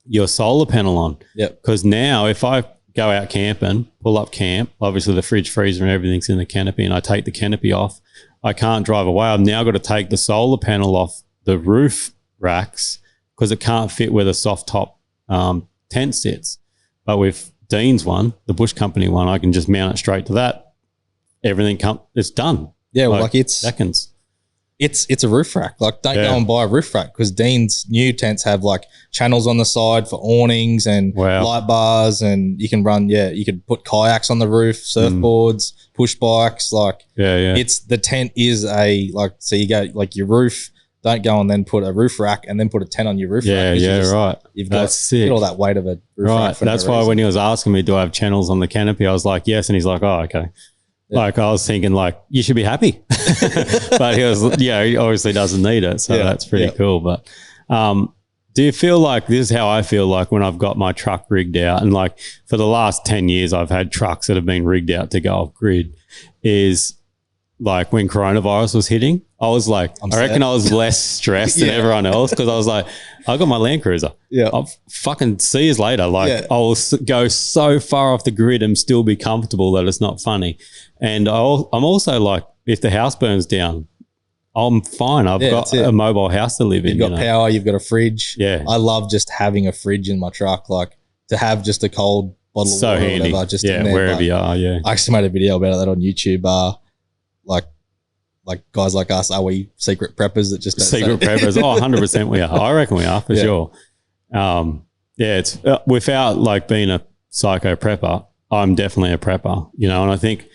your solar panel on. Yep. Because now if I go out camping, pull up camp, obviously the fridge, freezer and everything's in the canopy, and I take the canopy off, I can't drive away. I've now got to take the solar panel off the roof racks because it can't fit where the soft top tent sits. But with Dean's one, the Bush Company one, I can just mount it straight to that. Everything it's done. Yeah, well, like it's seconds. It's a roof rack. Like, don't go and buy a roof rack because Dean's new tents have like channels on the side for awnings and light bars, and you can run. Yeah, you could put kayaks on the roof, surfboards, push bikes. Like, it's the tent is a like. So you go like your roof. Don't go and then put a roof rack and then put a tent on your roof rack. Right. You've got all that weight of a roof rack. That's why when he was asking me, do I have channels on the canopy? I was like, yes. And he's like, oh, okay. Yeah. Like I was thinking like, you should be happy. But he was, he obviously doesn't need it. So that's pretty cool. But do you feel like this is how I feel like when I've got my truck rigged out, and like for the last 10 years, I've had trucks that have been rigged out to go off grid, is like when coronavirus was hitting, I was like, I reckon I was less stressed than everyone else because I was like, I got my Land Cruiser. Yeah. I'll fucking see you later. Like I will go so far off the grid and still be comfortable that it's not funny. And I'm also like, if the house burns down, I'm fine. I've got a mobile house to live in. You've got power. You've got a fridge. Yeah. I love just having a fridge in my truck, like to have just a cold bottle of water handy. or whatever. Just in there. Wherever you are, I actually made a video about that on YouTube. Like guys like us, are we secret preppers that just don't secret preppers? 100% we are. I reckon we are for sure. It's without like being a psycho prepper, I'm definitely a prepper, and I think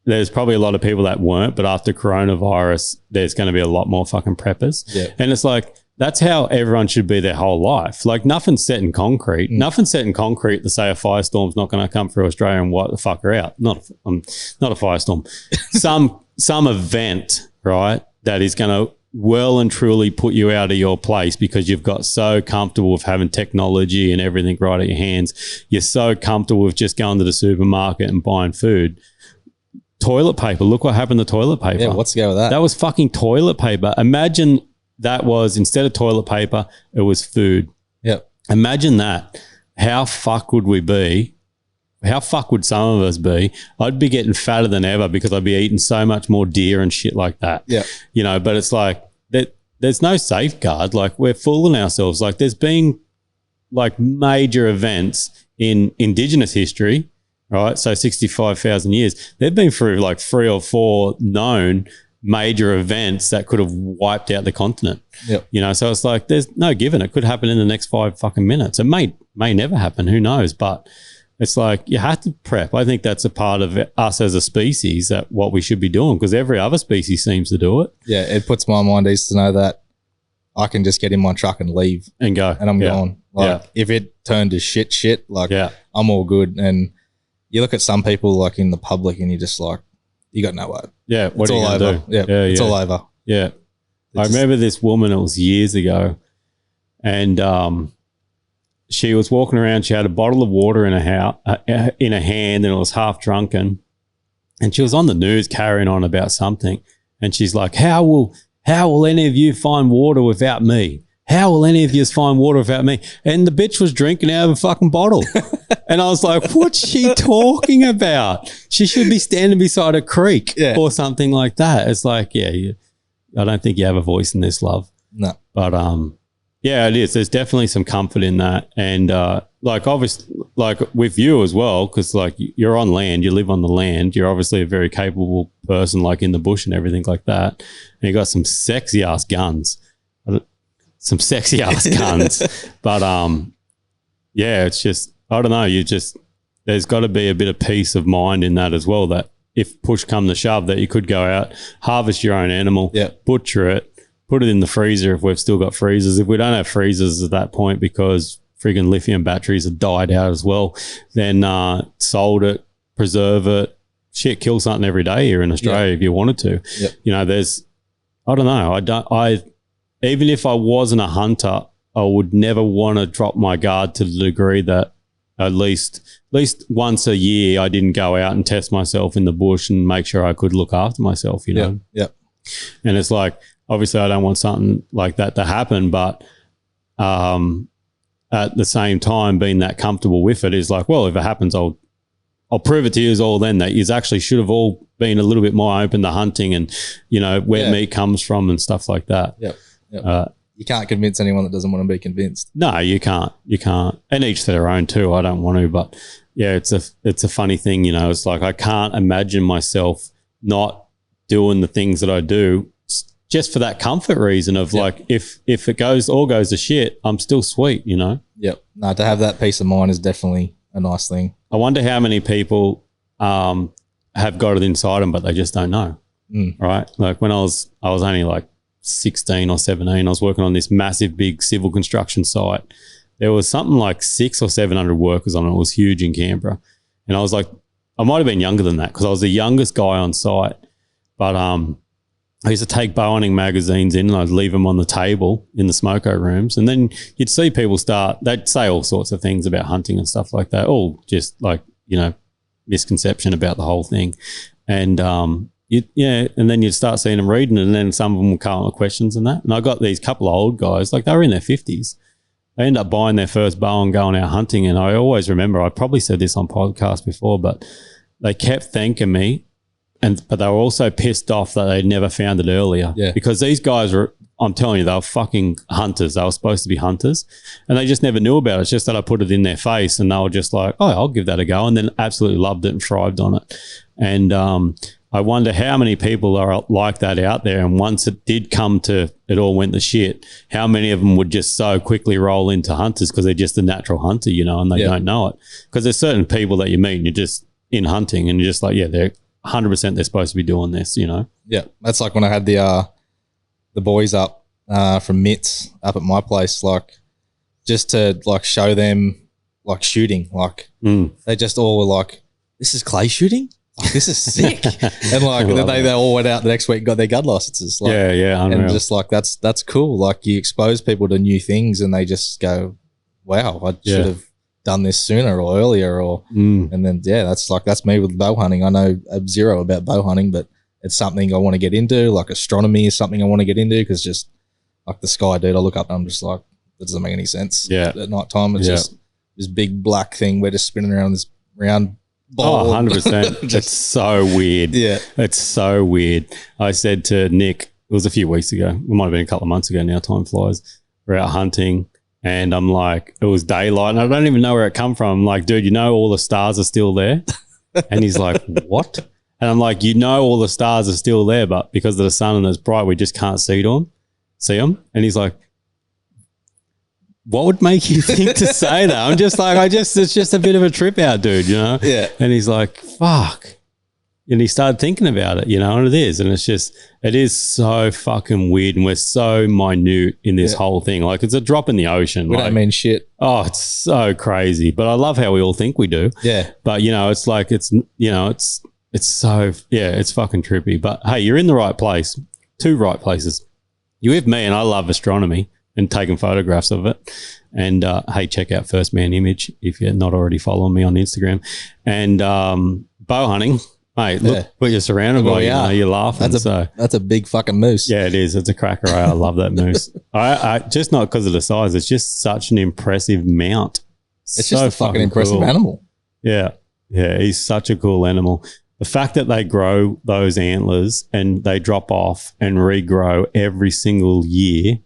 there's probably a lot of people that weren't, but after coronavirus, there's going to be a lot more fucking preppers. Yeah. And it's like, that's how everyone should be their whole life. Like nothing's set in concrete. Nothing's set in concrete to say a firestorm's not going to come through Australia and wipe the fucker out. Not a firestorm. Some event, right, that is going to well and truly put you out of your place because you've got so comfortable with having technology and everything right at your hands. You're so comfortable with just going to the supermarket and buying food. Toilet paper. Look what happened to toilet paper. Yeah, what's the go with that? That was fucking toilet paper. Imagine that was, instead of toilet paper, it was food. Yep. Imagine that. How fucked would we be? How fucked would some of us be? I'd be getting fatter than ever because I'd be eating so much more deer and shit like that. Yeah. But it's like there's no safeguard. Like we're fooling ourselves. Like there's been like major events in Indigenous history, right? So 65,000 years. They've been through like 3 or 4 known major events that could have wiped out the continent. Yep. So it's like there's no given. It could happen in the next 5 fucking minutes. It may never happen. Who knows? But it's like you have to prep. I think that's a part of us as a species, that what we should be doing, because every other species seems to do it. Yeah, it puts my mind ease to know that I can just get in my truck and leave and go, and I'm gone. Like if it turned to shit, like I'm all good. And you look at some people like in the public, and you're just like, you got nowhere. Yeah, what are you gonna do? Yeah, it's all over. Yeah, I remember this woman. It was years ago, and she was walking around. She had a bottle of water in in a hand, and it was half drunken. And she was on the news carrying on about something. And she's like, "How will any of you find water without me? How will any of you find water without me?" And the bitch was drinking out of a fucking bottle. And I was like, "What's she talking about? She should be standing beside a creek or something like that." It's like, I don't think you have a voice in this, love. No, but yeah, it is. There's definitely some comfort in that. And like obviously like with you as well, because like you're on land, you live on the land, you're obviously a very capable person, like in the bush and everything like that. And you got some sexy ass guns. But it's just, I don't know, there's got to be a bit of peace of mind in that as well, that if push come to shove, that you could go out, harvest your own animal, butcher it, put it in the freezer if we've still got freezers. If we don't have freezers at that point because friggin' lithium batteries have died out as well, then sold it, preserve it, kill something every day here in Australia if you wanted to. Yep. There's, I don't know, even if I wasn't a hunter, I would never want to drop my guard to the degree that at least once a year I didn't go out and test myself in the bush and make sure I could look after myself, you know? Yep. And it's like, obviously I don't want something like that to happen, but at the same time, being that comfortable with it is like, well, if it happens, I'll prove it to you all then that you actually should have all been a little bit more open to hunting and, you know, where meat comes from and stuff like that. Yep. You can't convince anyone that doesn't want to be convinced. No, you can't. And each to their own too. I don't want to, but yeah, it's a funny thing, you know. It's like I can't imagine myself not doing the things that I do just for that comfort reason of like if it all goes to shit, I'm still sweet, you know. Yep. No, to have that peace of mind is definitely a nice thing. I wonder how many people have got it inside them, but they just don't know. Right? Like when I was only like 16 or 17, I was working on this massive big civil construction site. There was something like 600 or 700 workers on it. It was huge in Canberra. And I was like, I might have been younger than that because I was the youngest guy on site. But I used to take bow hunting magazines in and I'd leave them on the table in the smoko rooms. And then you'd see people they'd say all sorts of things about hunting and stuff like that. All just like, you know, misconception about the whole thing. And and then you'd start seeing them reading it, and then some of them would come up with questions and that. And I got these couple of old guys, like they were in their 50s. They end up buying their first bow and going out hunting. And I always remember, I probably said this on podcast before, but they kept thanking me. But they were also pissed off that they'd never found it earlier. Yeah. Because these guys were, I'm telling you, they were fucking hunters. They were supposed to be hunters. And they just never knew about it. It's just that I put it in their face and they were just like, oh, I'll give that a go. And then absolutely loved it and thrived on it. And I wonder how many people are like that out there. And once it did come to it all went to shit, how many of them would just so quickly roll into hunters because they're just a natural hunter, you know, and they don't know it. Because there's certain people that you meet and you're just in hunting and you're just like, yeah, they're 100% they're supposed to be doing this, you know? Yeah. That's like when I had the boys up from Mitts up at my place, like just to like show them like shooting, like they just all were like, this is clay shooting? Like, this is sick. And like then they all went out the next week and got their gun licenses. Like, unreal. And just like that's cool. Like you expose people to new things and they just go, wow, I should have done this sooner or earlier or and then that's me with bow hunting. I know zero about bow hunting, but it's something I want to get into. Like astronomy is something I want to get into because just like the sky, dude, I look up and I'm just like, that doesn't make any sense. Yeah. At night time it's just this big black thing. We're just spinning around this round ball. 100%. It's so weird. Yeah. It's so weird. I said to Nick, it was a few weeks ago, it might have been a couple of months ago now, time flies. We're out hunting. And I'm like, it was daylight and I don't even know where it come from. I'm like, dude, you know all the stars are still there? And he's like, what? And I'm like, you know all the stars are still there, but because of the sun and it's bright, we just can't see them. And he's like, what would make you think to say that? I'm just like, it's just a bit of a trip out, dude, you know? Yeah. And he's like, fuck. And he started thinking about it, you know, and it is. And it is so fucking weird. And we're so minute in this whole thing. Like it's a drop in the ocean. We don't mean shit. Oh, it's so crazy. But I love how we all think we do. Yeah. But, you know, it's like, it's so, it's fucking trippy. But hey, you're in the right place. Two right places. You're with me and I love astronomy and taking photographs of it. And hey, check out First Man Image if you're not already following me on Instagram. And bow hunting. Mate, look what you're surrounded by. You know, you're laughing. That's a big fucking moose. Yeah, it is. It's a cracker. I love that moose. I just not because of the size. It's just such an impressive mount. It's so just a fucking impressive animal. Yeah. Yeah, he's such a cool animal. The fact that they grow those antlers and they drop off and regrow every single year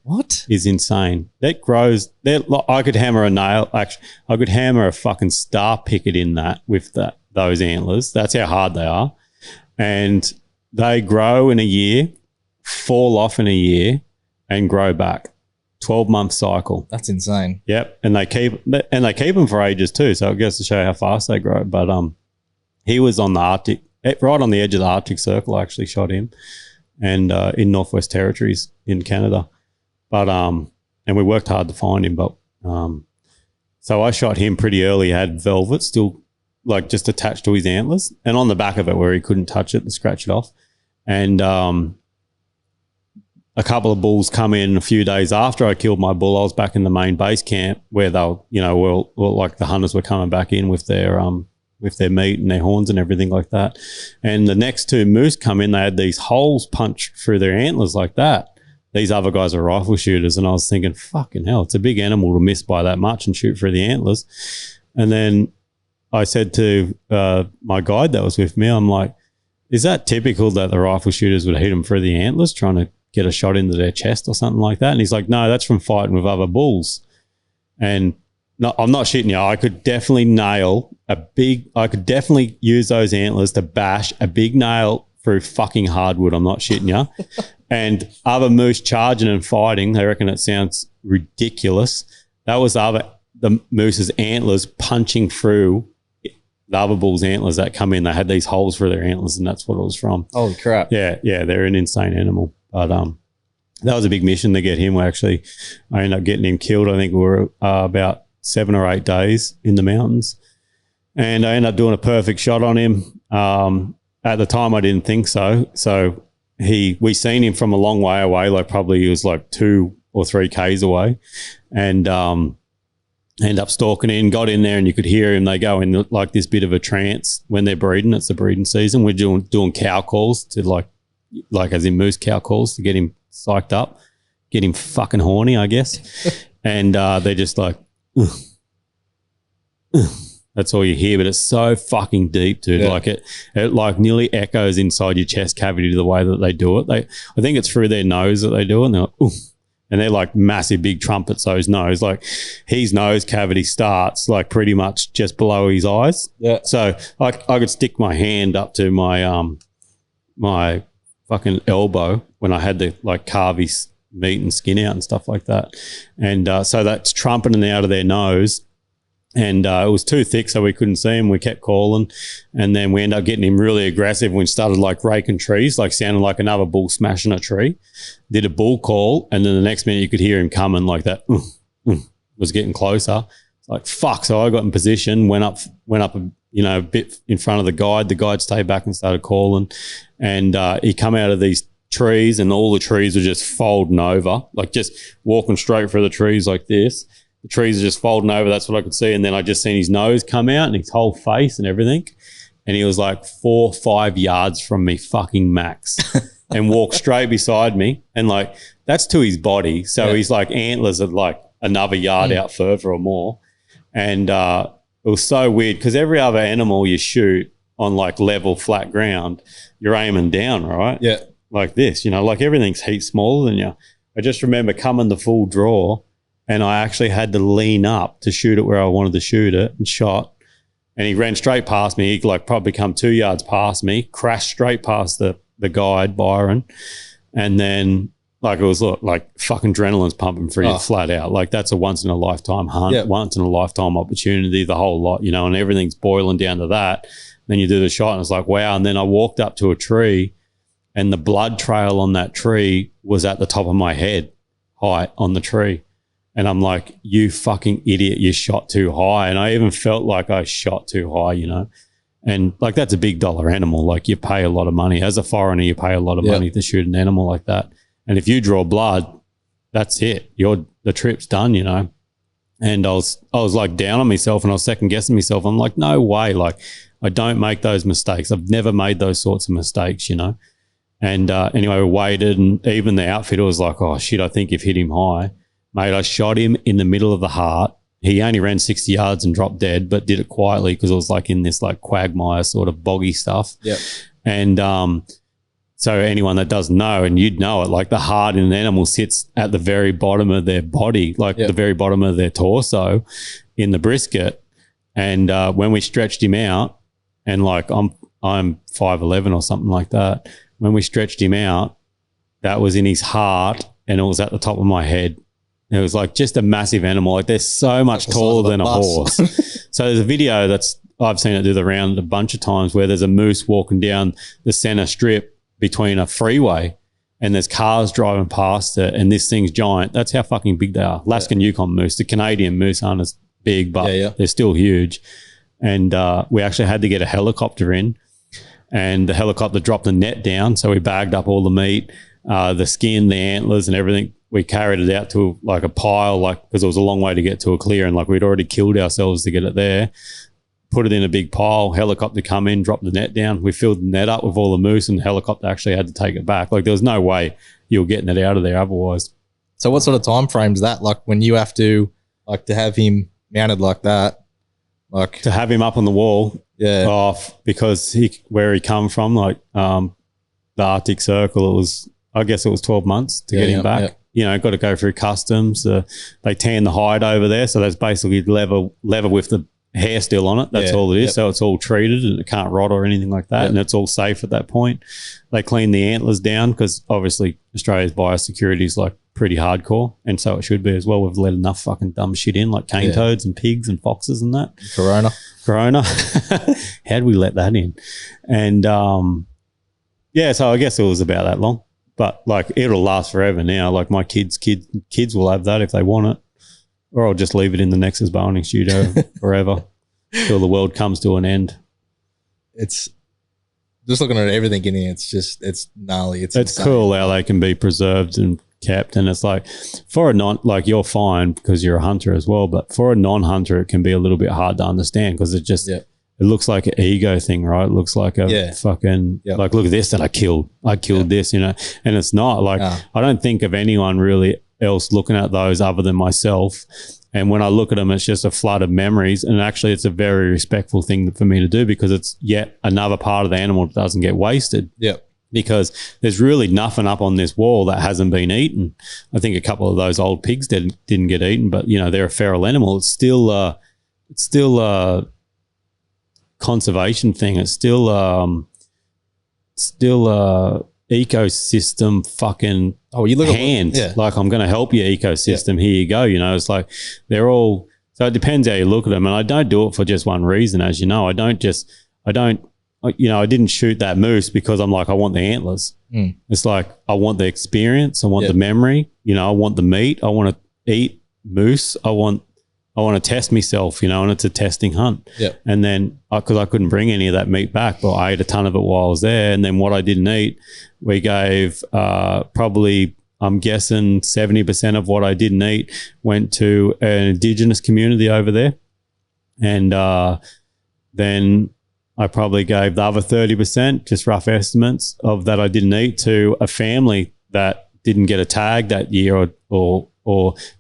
is insane. That grows. I could hammer a nail. Actually, I could hammer a fucking star picket in that with those antlers. That's how hard they are. And they grow in a year, fall off in a year, and grow back. 12-month cycle. That's insane. Yep. And they keep them for ages too. So it goes to show how fast they grow. But he was on the Arctic, right on the edge of the Arctic Circle. I actually shot him, and in Northwest Territories in Canada. But and we worked hard to find him. But so I shot him pretty early. He had velvet still, like just attached to his antlers, and on the back of it where he couldn't touch it and scratch it off. And a couple of bulls come in a few days after I killed my bull. I was back in the main base camp where they'll, like the hunters were coming back in with their meat and their horns and everything like that. And the next two moose come in, they had these holes punched through their antlers like that. These other guys are rifle shooters, and I was thinking, fucking hell, it's a big animal to miss by that much and shoot through the antlers. And then I said to my guide that was with me, I'm like, is that typical that the rifle shooters would hit them through the antlers trying to get a shot into their chest or something like that? And he's like, no, that's from fighting with other bulls. And no, I'm not shitting you. I could definitely use those antlers to bash a big nail through fucking hardwood. I'm not shitting you. And other moose charging and fighting, they reckon it sounds ridiculous. That was the moose's antlers punching through the other bull's antlers that come in. They had these holes for their antlers, and that's what it was from. Holy crap. Yeah, they're an insane animal. But that was a big mission to get him. I ended up getting him killed. I think we were about 7 or 8 days in the mountains. And I ended up doing a perfect shot on him. At the time, I didn't think so. So we seen him from a long way away, like probably he was like 2 or 3 Ks away, and end up stalking in, got in there, and you could hear him. They go in like this bit of a trance when they're breeding. It's the breeding season. We're doing cow calls to like as in moose cow calls to get him psyched up, get him fucking horny, I guess. And they're just like, ugh. That's all you hear, but it's so fucking deep, dude. Yeah. Like it like nearly echoes inside your chest cavity the way that they do it. I think it's through their nose that they do it, and they're like, ooh. And they're like massive big trumpets, those nose. Like his nose cavity starts like pretty much just below his eyes. Yeah. So I could stick my hand up to my my fucking elbow when I had to like carve his meat and skin out and stuff like that. And so that's trumpeting out of their nose. And it was too thick, so we couldn't see him. We kept calling, and then we ended up getting him really aggressive. We started like raking trees, like sounding like another bull smashing a tree. Did a bull call, and then the next minute you could hear him coming like that. Was getting closer. It's like fuck. So I got in position, went up, a bit in front of the guide. The guide stayed back and started calling, and he come out of these trees, and all the trees were just folding over, like just walking straight through the trees like this. The trees are just folding over. That's what I could see. And then I just seen his nose come out and his whole face and everything. And he was like 4 or 5 yards from me fucking max and walked straight beside me. And like, that's to his body. So he's like antlers are like another yard out further or more. And it was so weird because every other animal you shoot on like level flat ground, you're aiming down, right? Yeah. Like this, like everything's heaps smaller than you. I just remember coming the full draw, and I actually had to lean up to shoot it where I wanted to shoot it, and shot. And he ran straight past me. He like probably come 2 yards past me, crashed straight past the guide, Byron. And then like it was like fucking adrenaline's pumping for you flat out. Like that's a once in a lifetime hunt, once in a lifetime opportunity, the whole lot, and everything's boiling down to that. Then you do the shot and it's like, wow. And then I walked up to a tree, and the blood trail on that tree was at the top of my head height on the tree. And I'm like, you fucking idiot, you shot too high. And I even felt like I shot too high, And like that's a big dollar animal. Like you pay a lot of money. As a foreigner, you pay a lot of money to shoot an animal like that. And if you draw blood, that's it. The trip's done, And I was like down on myself, and I was second guessing myself. I'm like, no way. Like I don't make those mistakes. I've never made those sorts of mistakes, And anyway, we waited, and even the outfitter was like, oh shit, I think you've hit him high. Mate, I shot him in the middle of the heart. He only ran 60 yards and dropped dead, but did it quietly because it was like in this like quagmire sort of boggy stuff. Yep. And so anyone that doesn't know, and you'd know it, like the heart in an animal sits at the very bottom of their body, like the very bottom of their torso in the brisket. And when we stretched him out, and like I'm 5'11" or something like that, when we stretched him out, that was in his heart, and it was at the top of my head. It was like just a massive animal. Like they're so much taller than a horse. So there's a video I've seen it do the round a bunch of times where there's a moose walking down the center strip between a freeway, and there's cars driving past it, and this thing's giant. That's how fucking big they are. Alaskan Yukon moose. The Canadian moose aren't as big, but they're still huge. And we actually had to get a helicopter in, and the helicopter dropped the net down. So we bagged up all the meat, the skin, the antlers and everything. We carried it out to like a pile, like, because it was a long way to get to a clear, and like we'd already killed ourselves to get it there. Put it in a big pile, helicopter come in, drop the net down. We filled the net up with all the moose, and the helicopter actually had to take it back. Like there was no way you were getting it out of there otherwise. So what sort of time frame's that? Like when you have to, like, to have him mounted like that, like to have him up on the wall, because where he come from, like the Arctic Circle, I guess it was 12 months to get him back. Yeah. You know, got to go through customs. They tan the hide over there, so that's basically leather with the hair still on it. That's all it is. So it's all treated and it can't rot or anything like that, and it's all safe at that point. They clean the antlers down because obviously Australia's biosecurity is like pretty hardcore, and so it should be as well. We've let enough fucking dumb shit in, like cane toads and pigs and foxes and that. Corona. How'd we let that in? And so I guess it was about that long. But like it'll last forever now. Like my kids will have that if they want it, or I'll just leave it in the Nexus bowhunting studio forever till the world comes to an end. It's just looking at everything in here. It's gnarly. It's insane. Cool how they can be preserved and kept. And it's like for a like you're fine because you're a hunter as well, but for a non-hunter, it can be a little bit hard to understand because it just it looks like an ego thing, right? It looks like a fucking like, look at this that I killed this, you know, and it's not like I don't think of anyone really else looking at those other than myself. And when I look at them, it's just a flood of memories. And actually, it's a very respectful thing for me to do because it's yet another part of the animal that doesn't get wasted. Yeah. Because there's really nothing up on this wall that hasn't been eaten. I think a couple of those old pigs didn't get eaten, but you know they're a feral animal. It's still a conservation thing. It's still a ecosystem fucking you look hand. Like I'm going to help your ecosystem. Here you go. You know, it's like they're all. So it depends how you look at them, and I don't do it for just one reason, as you know. I didn't shoot that moose because I'm like, I want the antlers. It's like, I want the experience. I want the memory. You know, I want the meat. I want to eat moose. I want to test myself, you know, and it's a testing hunt. And then, because I couldn't bring any of that meat back, but I ate a ton of it while I was there. And then what I didn't eat, we gave probably, I'm guessing 70% of what I didn't eat went to an Indigenous community over there. And then I probably gave the other 30%, just rough estimates of that I didn't eat, to a family that didn't get a tag that year or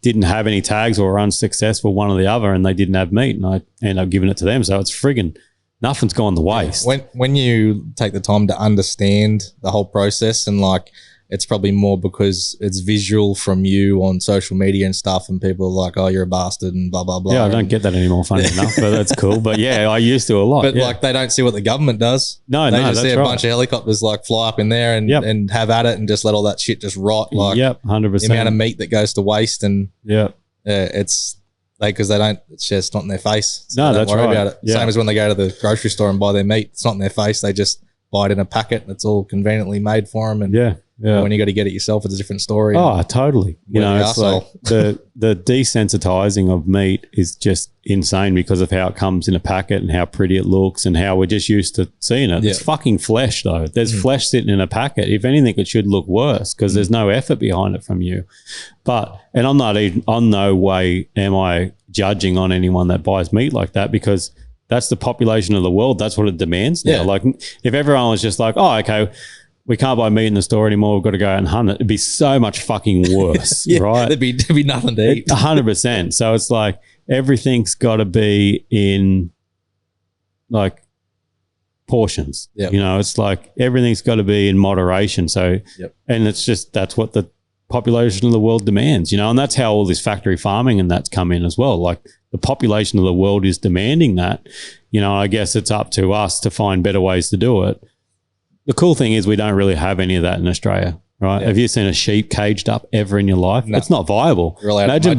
didn't have any tags or were unsuccessful, one or the other, and they didn't have meat, and I ended up giving it to them. So it's friggin' nothing's gone to waste. When you take the time to understand the whole process, and like it's probably more because it's visual from you on social media and stuff, and people are like, oh, you're a bastard and blah, blah, blah. Yeah, I don't get that anymore, funny enough, but that's cool. But yeah, I used to a lot. But like they don't see what the government does. They just see a bunch of helicopters like fly up in there and have at it and just let all that shit just rot. Like 100%. The amount of meat that goes to waste, and it's because they don't, it's just not in their face. So no, that's right. About it. Same as when they go to the grocery store and buy their meat. It's not in their face. They just buy it in a packet and it's all conveniently made for them. And when you got to get it yourself, it's a different story. Oh, totally. You know, it's like the desensitizing of meat is just insane because of how it comes in a packet and how pretty it looks and how we're just used to seeing it. It's fucking flesh though. There's flesh sitting in a packet. If anything, it should look worse because there's no effort behind it from you. But, and I'm not even, on no way am I judging on anyone that buys meat like that, because that's the population of the world. That's what it demands now. Like if everyone was just like, oh, okay, we can't buy meat in the store anymore, we've got to go out and hunt it, it'd be so much fucking worse, right? There'd be nothing to eat. 100%. So it's like everything's got to be in like portions. You know, it's like everything's got to be in moderation. So, and it's just, that's what the population of the world demands, you know, and that's how all this factory farming and that's come in as well. Like the population of the world is demanding that, you know. I guess it's up to us to find better ways to do it. The cool thing is we don't really have any of that in Australia, right? Have you seen a sheep caged up ever in your life? No. It's not viable. Imagine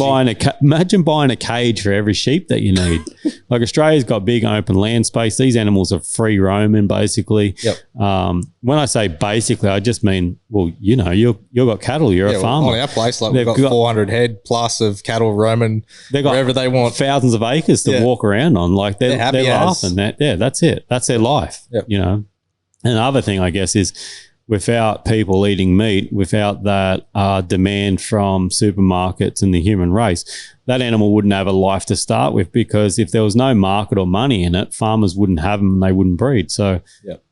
buying a cage for every sheep that you need. Like Australia's got big open land space. These animals are free roaming basically. When I say basically, I just mean, well, you know, you've got cattle, you're a farmer. On our place, like we've got 400 head plus of cattle roaming wherever they want. Thousands of acres to walk around on. Like they're laughing. That's it. That's their life, you know. And the other thing, I guess, is without people eating meat, without that demand from supermarkets and the human race, that animal wouldn't have a life to start with, because if there was no market or money in it, farmers wouldn't have them and they wouldn't breed. So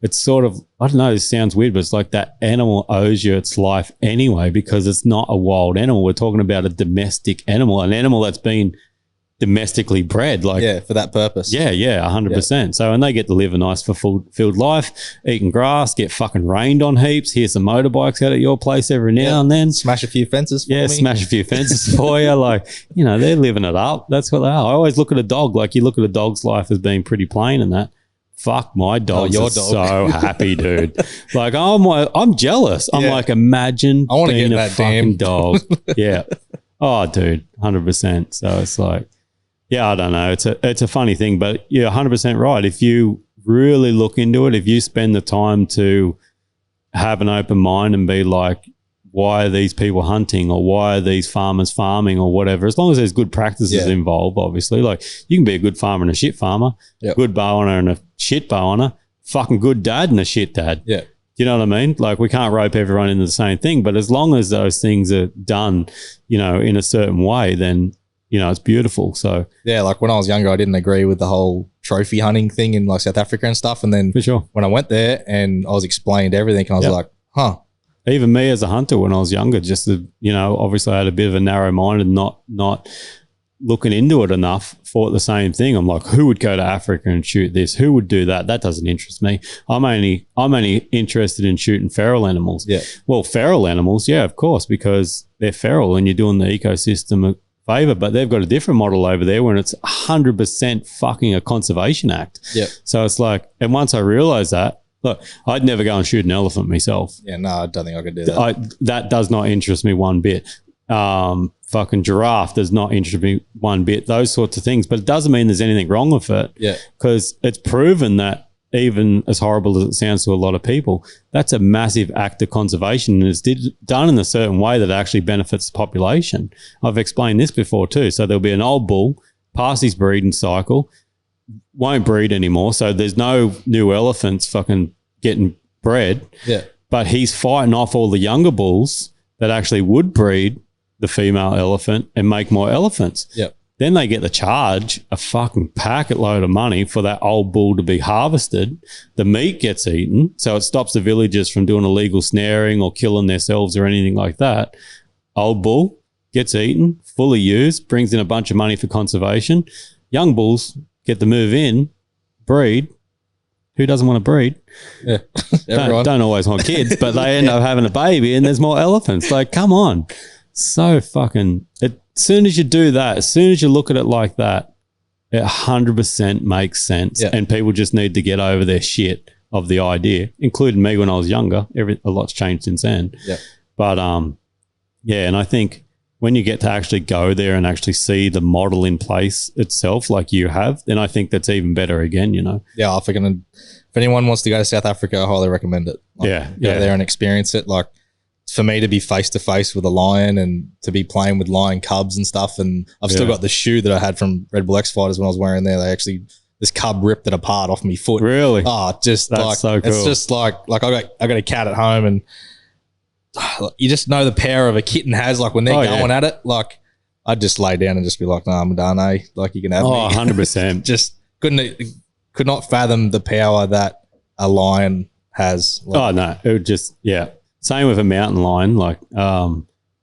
it's sort of, I don't know, this sounds weird, but it's like that animal owes you its life anyway, because it's not a wild animal. We're talking about a domestic animal, an animal that's been domestically bred, like for that purpose. 100%. So, and they get to live a nice fulfilled life, eating grass, get fucking rained on heaps, hear some motorbikes out at your place every now and then, smash a few fences for me. Smash a few fences for you. Like, you know, they're living it up. That's what they are. I always look at a dog, like you look at a dog's life as being pretty plain and that. Fuck, my dog's your dog. So happy, dude. Like, I'm jealous. I'm like, imagine I want to being get a that fucking damn dog. Yeah. Oh, dude, 100%. So it's like, yeah, I don't know. It's a funny thing, but you're 100% right. If you really look into it, if you spend the time to have an open mind and be like, why are these people hunting, or why are these farmers farming, or whatever, as long as there's good practices involved, obviously. Like, you can be a good farmer and a shit farmer, good bow hunter and a shit bow hunter, fucking good dad and a shit dad. Yeah. You know what I mean? Like, we can't rope everyone into the same thing, but as long as those things are done, you know, in a certain way, then, you know, it's beautiful. So yeah, like when I was younger, I didn't agree with the whole trophy hunting thing in like South Africa and stuff. And then for sure, when I went there and I was explained everything, I was like, huh. Even me as a hunter when I was younger, just, you know, obviously I had a bit of a narrow mind and not looking into it enough for the same thing. I'm like, who would go to Africa and shoot this? Who would do that? That doesn't interest me. I'm only interested in shooting feral animals. Yeah. Well, feral animals, yeah, of course, because they're feral and you're doing the ecosystem a favor, but they've got a different model over there when it's 100% fucking a conservation act. Yeah. So it's like, and once I realized that, look, I'd never go and shoot an elephant myself. Yeah, no, I don't think I could do that. That does not interest me one bit. Fucking giraffe does not interest me one bit, those sorts of things. But it doesn't mean there's anything wrong with it. Yeah. Because it's proven that, even as horrible as it sounds to a lot of people, that's a massive act of conservation, and it's done in a certain way that actually benefits the population. I've explained this before too. So there'll be an old bull, past his breeding cycle, won't breed anymore. So there's no new elephants fucking getting bred. Yeah. But he's fighting off all the younger bulls that actually would breed the female elephant and make more elephants. Yeah. Then they get to charge a fucking packet load of money for that old bull to be harvested. The meat gets eaten, so it stops the villagers from doing illegal snaring or killing themselves or anything like that. Old bull gets eaten, fully used, brings in a bunch of money for conservation. Young bulls get to move in, breed. Who doesn't want to breed? Yeah. Don't always want kids, but they end up having a baby and there's more elephants. Like, come on. So fucking... As soon as you do that, as soon as you look at it like that, it 100% makes sense. Yeah. And people just need to get over their shit of the idea, including me when I was younger. A lot's changed since then. Yeah. But, yeah, and I think when you get to actually go there and actually see the model in place itself like you have, then I think that's even better again, you know? Yeah, if anyone wants to go to South Africa, I highly recommend it. Like, go there and experience it. Like, for me to be face to face with a lion and to be playing with lion cubs and stuff. And I've still got the shoe that I had from Red Bull X Fighters when I was wearing there. This cub ripped it apart off my foot. Really? Oh, just that's like, so cool. It's just like I got a cat at home, and you just know the power of a kitten has, like when they're going at it, like I'd just lay down and just be like, no, I'm done, eh? Like, you can have me. 100%. Just could not fathom the power that a lion has. Like, no, it would just, Same with a mountain lion. Like,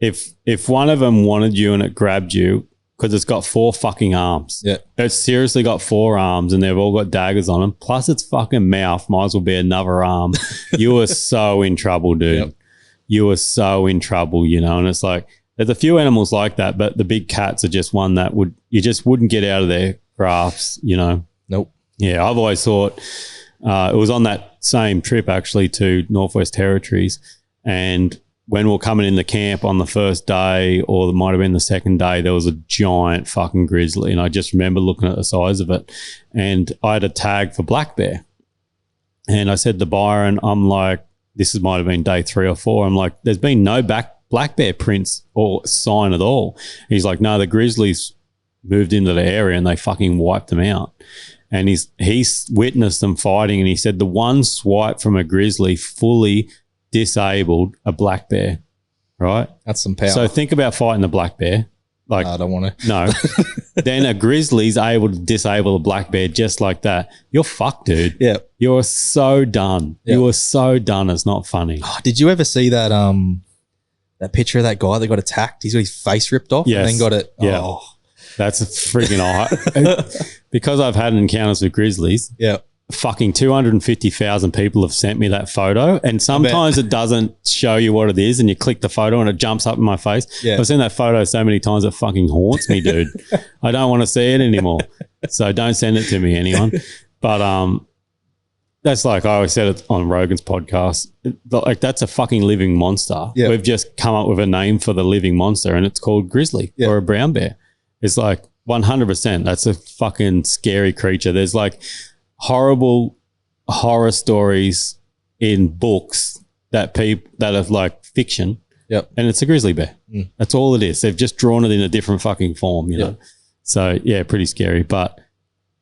if one of them wanted you and it grabbed you, because it's got 4 fucking arms. Yeah. It's seriously got 4 arms and they've all got daggers on them. Plus its fucking mouth might as well be another arm. You are so in trouble, dude. Yep. You are so in trouble, you know. And it's like, there's a few animals like that, but the big cats are just one that you just wouldn't get out of their grasp, you know. Nope. Yeah, I've always thought it was on that same trip actually to Northwest Territories. And when we were coming in the camp on the first day, or it might have been the second day, there was a giant fucking grizzly. And I just remember looking at the size of it. And I had a tag for black bear. And I said to Byron, I'm like, this might have been day 3 or 4. I'm like, there's been no black bear prints or sign at all. He's like, no, the grizzlies moved into the area and they fucking wiped them out. And he's witnessed them fighting. And he said the one swipe from a grizzly fully disabled a black bear, right? That's some power. So think about fighting the black bear. Like, I don't want to. No. Then a grizzly's able to disable a black bear just like that. You're fucked, dude. Yeah. You're so done. Yeah. You are so done. It's not funny. Oh, did you ever see that that picture of that guy that got attacked? He's got his face ripped off Yes. and then got it. Yeah. Oh. That's freaking because I've had encounters with grizzlies. Yeah. Fucking 250,000 people have sent me that photo, and sometimes it doesn't show you what it is, and you click the photo and it jumps up in my face. Yeah. I've seen that photo so many times it fucking haunts me, dude. I don't want to see it anymore. So don't send it to me, anyone. But that's like I always said it on Rogan's podcast. Like that's a fucking living monster. Yeah. We've just come up with a name for the living monster, and it's called grizzly or a brown bear. It's like 100%. That's a fucking scary creature. There's like horrible horror stories in books that are like fiction. Yep. And it's a grizzly bear. That's all it is. They've just drawn it in a different fucking form, you know. So yeah, pretty scary. But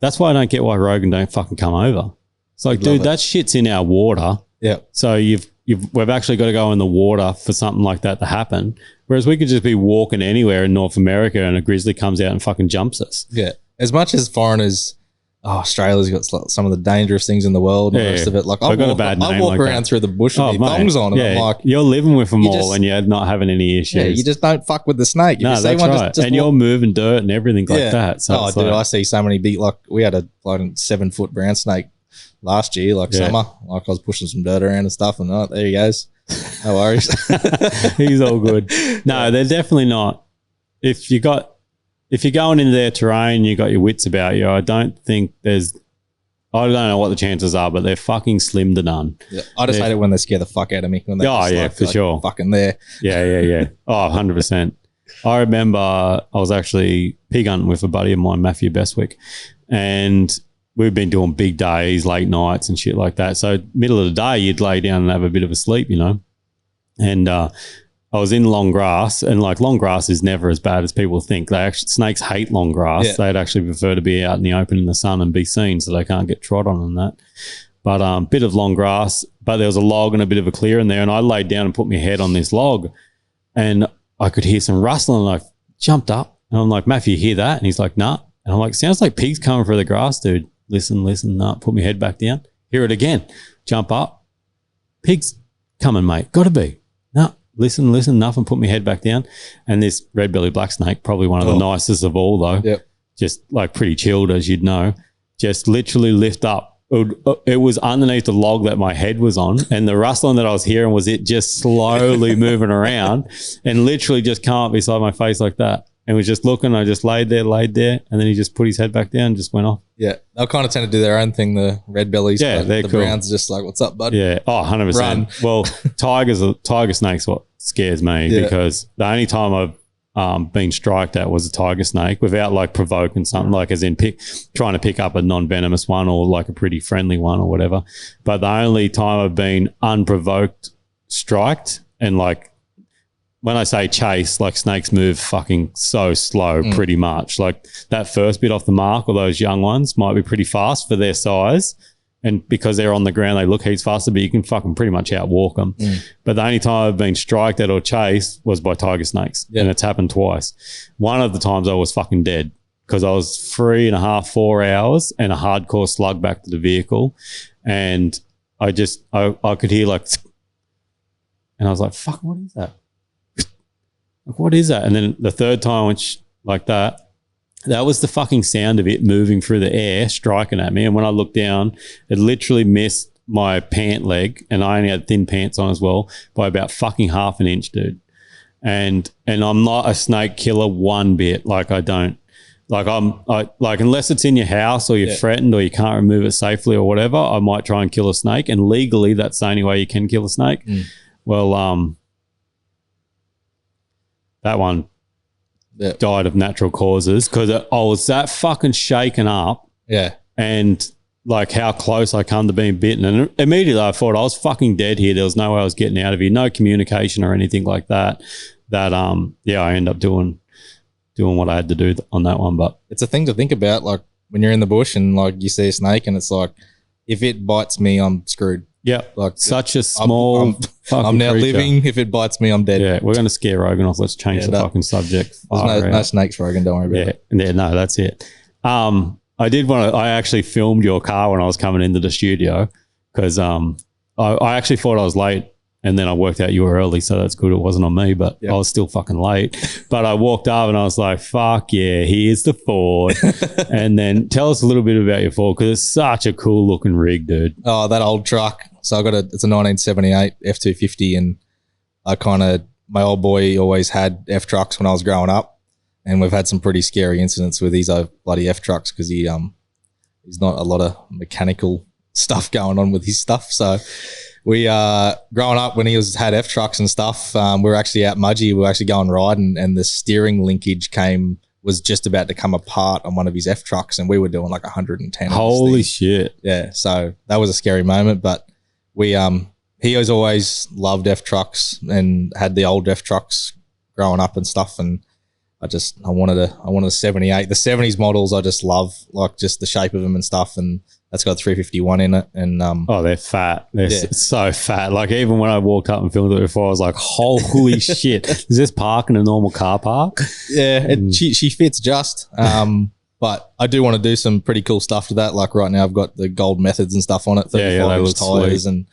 that's why I don't get why Rogan don't fucking come over. It's like, dude, that shit's in our water. Yeah. So we've actually got to go in the water for something like that to happen. Whereas we could just be walking anywhere in North America and a grizzly comes out and fucking jumps us. Yeah. As much as foreigners, Australia's got some of the dangerous things in the world and the rest of it. Like I walk around through the bush with my thongs on and I'm like, you're living with them all and you're not having any issues. Yeah, you just don't fuck with the snake. If no, you see that's one, right. just you're moving dirt and everything like that. So dude, I see so many big, like we had a 7-foot brown snake last year, summer. Like I was pushing some dirt around and stuff and there he goes. No worries. He's all good. No, they're definitely not. If you're going into their terrain, you got your wits about you, I don't think I don't know what the chances are, but they're fucking slim to none. Yeah. I just hate it when they scare the fuck out of me. When they for sure. Fucking there. Yeah. Oh, 100%. I remember I was actually pig hunting with a buddy of mine, Matthew Bestwick, and we've been doing big days, late nights and shit like that. So middle of the day, you'd lay down and have a bit of a sleep, you know. And I was in long grass, and like long grass is never as bad as people think. Snakes hate long grass. Yeah. They'd actually prefer to be out in the open in the sun and be seen, so they can't get trod on and that. But bit of long grass, but there was a log and a bit of a clear in there, and I laid down and put my head on this log, and I could hear some rustling, and I jumped up, and I'm like, Matthew, you hear that? And he's like, nah. And I'm like, sounds like pigs coming through the grass, dude. Listen, nah. Put my head back down. Hear it again. Jump up. Pigs coming, mate. Got to be. No. Listen, nothing, put my head back down. And this red-bellied black snake, probably one of the nicest of all though, just like pretty chilled as you'd know, just literally lift up. It was underneath the log that my head was on, and the rustling that I was hearing was it just slowly moving around and literally just come up beside my face like that. And was just looking. I just laid there, and then he just put his head back down and just went off. Yeah, they'll kind of tend to do their own thing, the red bellies. Yeah, they're the cool. browns are just like, what's up, bud? Yeah, 100%. Run. Well, tiger snake's what scares me because the only time I've been striked at was a tiger snake without like provoking something, like as in trying to pick up a non-venomous one or like a pretty friendly one or whatever. But the only time I've been unprovoked striked, and like, when I say chase, like snakes move fucking so slow pretty much. Like that first bit off the mark or those young ones might be pretty fast for their size. And because they're on the ground, they look heaps faster, but you can fucking pretty much outwalk them. But the only time I've been striked at or chased was by tiger snakes. And it's happened twice. One of the times I was fucking dead because I was 3.5, 4 hours and a hardcore slug back to the vehicle. And I could hear like, and I was like, fuck, what is that? What is that? And then the third time, which like that was the fucking sound of it moving through the air, striking at me. And when I looked down, it literally missed my pant leg, and I only had thin pants on as well, by about fucking half an inch, dude. And I'm not a snake killer one bit. Like I don't, like unless it's in your house or you're threatened or you can't remove it safely or whatever, I might try and kill a snake. And legally, that's the only way you can kill a snake. Well, that one died of natural causes because I was that fucking shaken up. Yeah. And like how close I come to being bitten. And immediately I thought I was fucking dead here. There was no way I was getting out of here. No communication or anything like that. I ended up doing what I had to do on that one. But it's a thing to think about, like when you're in the bush and like you see a snake and it's like, if it bites me, I'm screwed. Yeah, Like such a small. I'm now creature. living. If it bites me, I'm dead. Yeah, we're going to scare Rogan off. Let's change the fucking subject. There's no snakes, Rogan. Don't worry about it. Yeah, no, that's it. I actually filmed your car when I was coming into the studio because I actually thought I was late. And then I worked out you were early, so that's good. It wasn't on me, but I was still fucking late. But I walked up and I was like, fuck yeah, here's the Ford. And then tell us a little bit about your Ford because it's such a cool looking rig, dude. Oh, that old truck. So it's a 1978 F250 and my old boy always had F trucks when I was growing up. And we've had some pretty scary incidents with these bloody F trucks because he's not a lot of mechanical stuff going on with his stuff. So we growing up when he had F trucks and stuff, we were actually out Mudgee. We were actually going riding, and the steering linkage was just about to come apart on one of his F trucks, and we were doing like 110. Holy shit! Yeah, so that was a scary moment. But he has always loved F trucks and had the old F trucks growing up and stuff. And I wanted a 78. The 70s models I just love, like just the shape of them and stuff, and that's got a 351 in it. And they're fat. They're so fat. Like even when I walked up and filmed it before, I was like, holy shit. Is this park in a normal car park? Yeah, she fits just. But I do want to do some pretty cool stuff to that. Like right now I've got the gold methods and stuff on it, 35-inch tires, and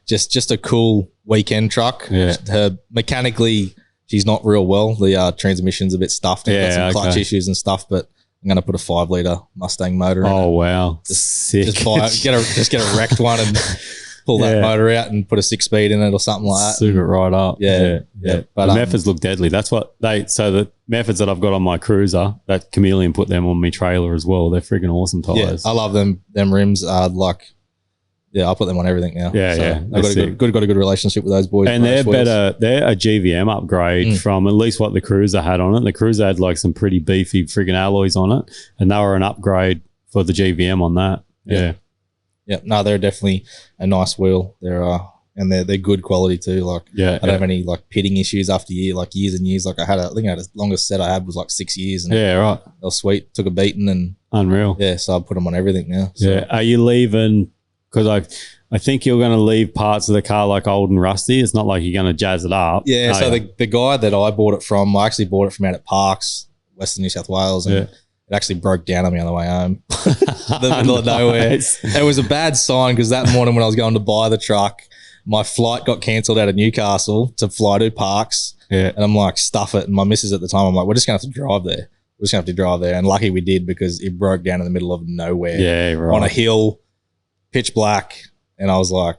just a cool weekend truck. Yeah. Her mechanically, she's not real well. The transmission's a bit stuffed. Got some clutch issues and stuff, but I'm going to put a 5-litre Mustang motor in it. Oh, wow. Sick. Just get a wrecked one and pull that motor out and put a 6-speed in it or something like that. Soup it right up. Yeah. But the methods look deadly. That's what so the methods that I've got on my cruiser, that Chameleon put them on my trailer as well. They're freaking awesome tires. Yeah, I love them. Them rims are I'll put them on everything now. Yeah. I've got a good relationship with those boys. And they're better. They're a GVM upgrade from at least what the Cruiser had on it. The Cruiser had like some pretty beefy friggin' alloys on it, and they were an upgrade for the GVM on that. Yeah. No, they're definitely a nice wheel. And they're good quality too. Like I don't have any like pitting issues after years and years. Like I think the longest set I had was like 6 years. And right. They were sweet. Took a beating and unreal. Yeah, so I put them on everything now. So. Yeah. Are you leaving? Because I think you're going to leave parts of the car like old and rusty. It's not like you're going to jazz it up. Yeah, so the guy that I bought it from, I actually bought it from out at Parks, Western New South Wales, and it actually broke down on me on the way home. The middle of nowhere. It was a bad sign because that morning when I was going to buy the truck, my flight got cancelled out of Newcastle to fly to Parks. Yeah. And I'm like, stuff it. And my missus at the time, I'm like, we're just going to have to drive there. We're just going to have to drive there. And lucky we did because it broke down in the middle of nowhere. Yeah, right. On a hill, pitch black. And I was like,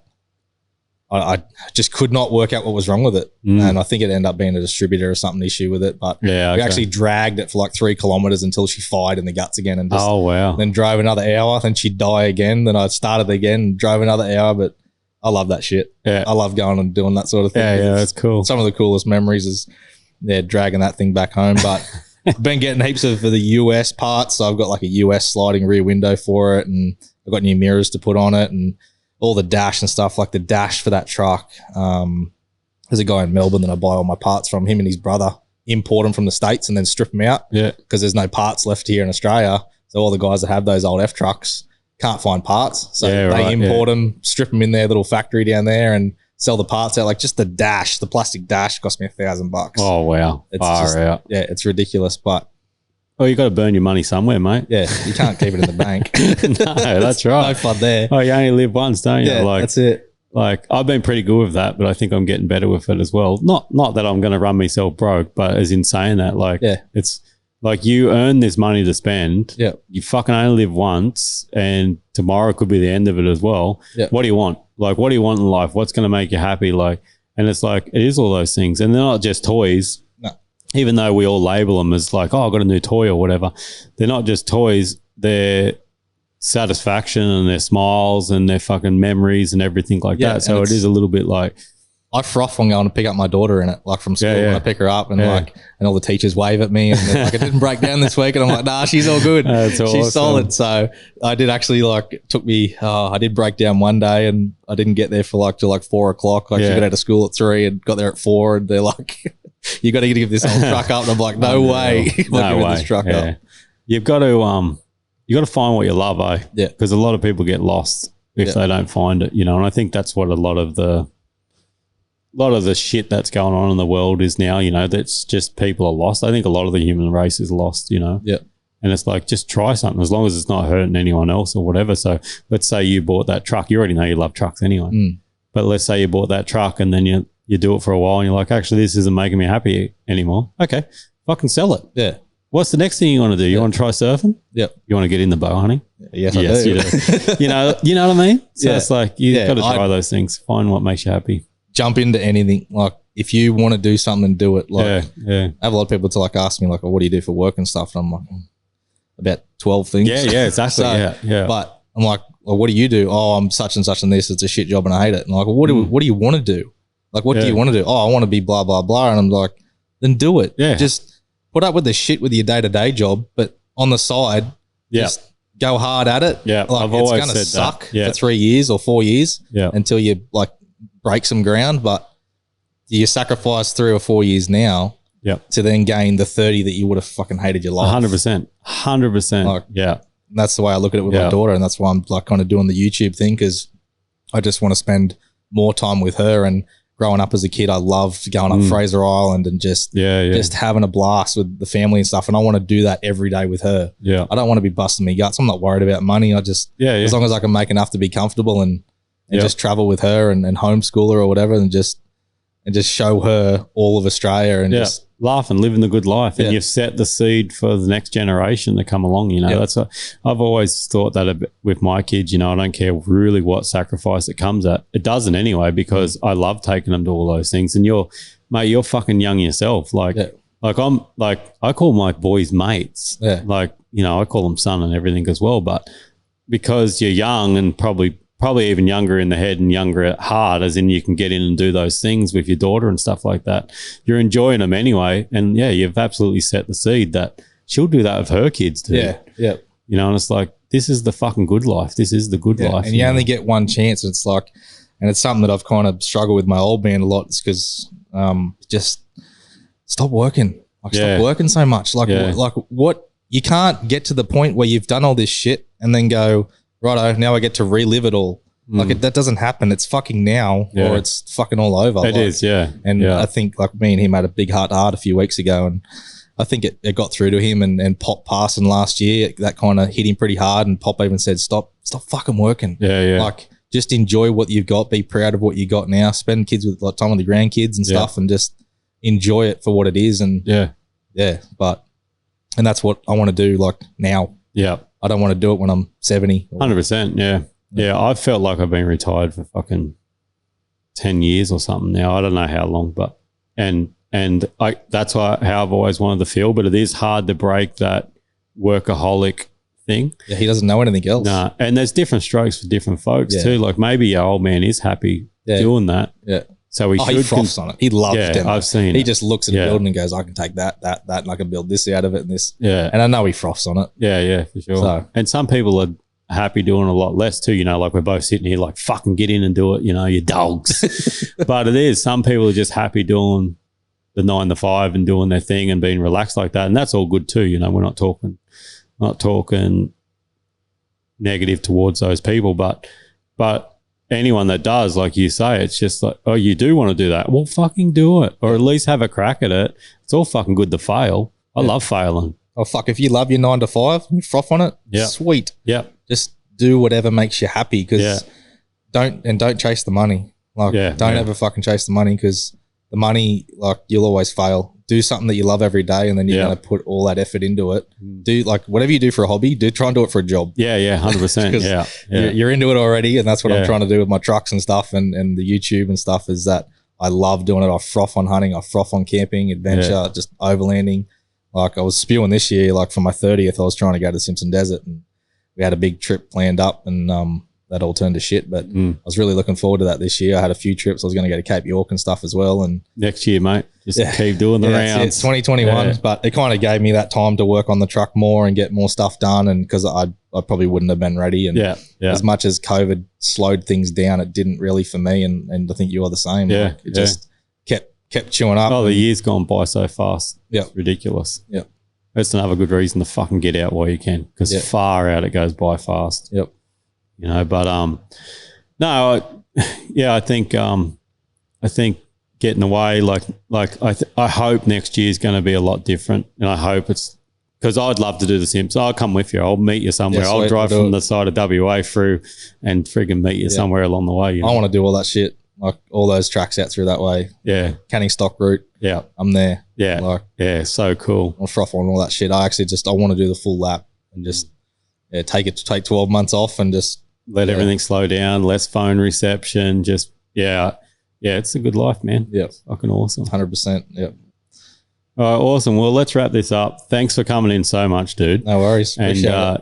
I just could not work out what was wrong with it. And I think it ended up being a distributor or something issue with it. But we actually dragged it for like 3 kilometers until she fired in the guts again. And just, then drove another hour. Then she'd die again. Then I started again and drove another hour. But I love that shit. Yeah. I love going and doing that sort of thing. Yeah, that's cool. Some of the coolest memories is dragging that thing back home. But I've been getting heaps of the US parts. So I've got like a US sliding rear window for it. And I've got new mirrors to put on it. And all the dash and stuff, like the dash for that truck. There's a guy in Melbourne that I buy all my parts from. Him and his brother import them from the States and then strip them out. Yeah. Because there's no parts left here in Australia. So all the guys that have those old F trucks can't find parts. So they import them, strip them in their little factory down there and sell the parts out. Like just the dash, the plastic dash cost me $1,000. Oh, wow. It's out. Yeah, it's ridiculous. But oh, you got to burn your money somewhere, mate. Yeah, you can't keep it in the bank. No, that's right. No fun there. Oh, you only live once, don't you? Yeah, that's it. Like I've been pretty good with that, but I think I'm getting better with it as well. Not that I'm going to run myself broke, but as in saying that, like it's like you earn this money to spend. Yeah. You fucking only live once, and tomorrow could be the end of it as well. Yeah. What do you want? Like, what do you want in life? What's going to make you happy? Like, and it's like it is all those things, and they're not just toys. Even though we all label them as like, oh, I got a new toy or whatever, they're not just toys. They're satisfaction and their smiles and their fucking memories and everything like that. So it is a little bit like, I froth when going to pick up my daughter in it, like from school when I pick her up and and all the teachers wave at me and they're like, it didn't break down this week. And I'm like, nah, she's all good. She's solid. So I did actually I did break down one day and I didn't get there for till 4 o'clock. She got out of school at 3 and got there at 4 and they're like, you got to give this whole truck up. And I'm like, no way. No way. This truck up. You've got to, you got to find what you love, eh? Yeah. Because a lot of people get lost if they don't find it, you know. And I think that's what a lot of the shit that's going on in the world is now, you know, that's just people are lost. I think a lot of the human race is lost, you know. Yeah. And it's like, just try something as long as it's not hurting anyone else or whatever. So let's say you bought that truck. You already know you love trucks anyway. But let's say you bought that truck and then you do it for a while and you're like, actually, this isn't making me happy anymore. Okay, fucking sell it. Yeah. What's the next thing you want to do? You want to try surfing? Yep. You want to get in the bow hunting? Yes, I do. You do. you know what I mean? So it's like, you've got to try those things. Find what makes you happy. Jump into anything. Like, if you want to do something, do it. Like, I have a lot of people to like ask me like, oh, what do you do for work and stuff? And I'm like, about 12 things. Yeah, exactly. So, But I'm like, well, what do you do? Oh, I'm such and such and this. It's a shit job and I hate it. And I'm like, well, what do you want to do? Like, what do you want to do? Oh, I want to be blah, blah, blah. And I'm like, then do it. Yeah. Just put up with the shit with your day-to-day job, but on the side, just go hard at it. Yeah, like, I've always said it's going to suck that. for 3 years or 4 years until you like break some ground, but you sacrifice 3 or 4 years now to then gain the 30 that you would have fucking hated your life. 100%. Like, yeah. That's the way I look at it with my daughter, and that's why I'm like kind of doing the YouTube thing, because I just want to spend more time with her. And growing up as a kid, I loved going up Fraser Island and just having a blast with the family and stuff. And I want to do that every day with her. Yeah. I don't want to be busting my guts. I'm not worried about money. I just, as long as I can make enough to be comfortable and just travel with her and homeschool her or whatever, and just show her all of Australia and just laugh and live in the good life. And you've set the seed for the next generation to come along, you know. That's what I've always thought that a bit with my kids, you know. I don't care really what sacrifice it comes at. It doesn't anyway, because I love taking them to all those things. And you're fucking young yourself. Like I call my boys mates. Yeah. Like, you know, I call them son and everything as well. But because you're young and probably even younger in the head and younger at heart, as in you can get in and do those things with your daughter and stuff like that, you're enjoying them anyway. And you've absolutely set the seed that she'll do that with her kids too. Yeah. You know, and it's like, this is the fucking good life. This is the good life. And you only get one chance. It's like, and it's something that I've kind of struggled with my old man a lot. It's because just stop working. Like, stop working so much. Like what, you can't get to the point where you've done all this shit and then go, righto, now I get to relive it all. Like, that doesn't happen. It's fucking now or it's fucking all over. It is. And I think like me and him had a big heart a few weeks ago, and I think it got through to him, and Pop passing last year, that kind of hit him pretty hard, and Pop even said, stop fucking working. Like, just enjoy what you've got, be proud of what you got now, spend kids with like time with the grandkids and stuff, and just enjoy it for what it is. And and that's what I want to do like now. I don't want to do it when I'm 70. 100%. Yeah. I felt like I've been retired for fucking 10 years or something now. I don't know how long, but and that's how I've always wanted to feel. But it is hard to break that workaholic thing. Yeah, he doesn't know anything else. Nah, and there's different strokes for different folks too. Like, maybe your old man is happy doing that. Yeah. So he froths on it. He loves demo. I've seen He just looks at a building and goes, I can take that, and I can build this out of it and this. Yeah. And I know he froths on it. Yeah, for sure. So, and some people are happy doing a lot less too, you know, like we're both sitting here like, fucking get in and do it, you know, you dogs. But it is, some people are just happy doing the 9 to 5 and doing their thing and being relaxed like that. And that's all good too, you know. We're not talking negative towards those people, but anyone that does, like you say, it's just like, oh, you do want to do that, well, fucking do it, or at least have a crack at it. It's all fucking good to fail. I love failing. Oh, fuck, if you love your 9 to 5 and you froth on it, sweet. Yeah. Just do whatever makes you happy, because don't chase the money. Like, don't ever fucking chase the money, because the money, like, you'll always fail. Do something that you love every day, and then you're going to put all that effort into it. Do like whatever you do for a hobby, try and do it for a job. Yeah, 100%. You're into it already, and that's what I'm trying to do with my trucks and stuff, and the YouTube and stuff, is that I love doing it. I froth on hunting, I froth on camping, adventure, just overlanding. Like, I was spewing this year, like for my 30th, I was trying to go to Simpson Desert, and we had a big trip planned up, and that all turned to shit. But I was really looking forward to that this year. I had a few trips. I was going to go to Cape York and stuff as well. And next year, mate, just keep doing the rounds. It's 2021, but it kind of gave me that time to work on the truck more and get more stuff done. And because I probably wouldn't have been ready. And as much as COVID slowed things down, it didn't really for me. And I think you are the same. Like, it just kept chewing up. Oh, the year's gone by so fast. It's ridiculous. That's another good reason to fucking get out while you can, because far out it goes by fast. you know. But no, I think getting away, I hope next year is going to be a lot different, and I hope it's because I'd love to do the Simps. I'll come with you. I'll meet you somewhere. Yeah, I'll drive from the side of WA through and friggin' meet you somewhere along the way. You know? I want to do all that shit, like all those tracks out through that way. Yeah, Canning Stock route. Yeah, I'm there. Yeah, so cool. I'll froth on all that shit. I want to do the full lap and just take 12 months off and just let everything slow down. Less phone reception. Just it's a good life, man. Yeah, it's fucking awesome. 100%. Yeah. All right, awesome. Well, let's wrap this up. Thanks for coming in so much, dude. No worries. And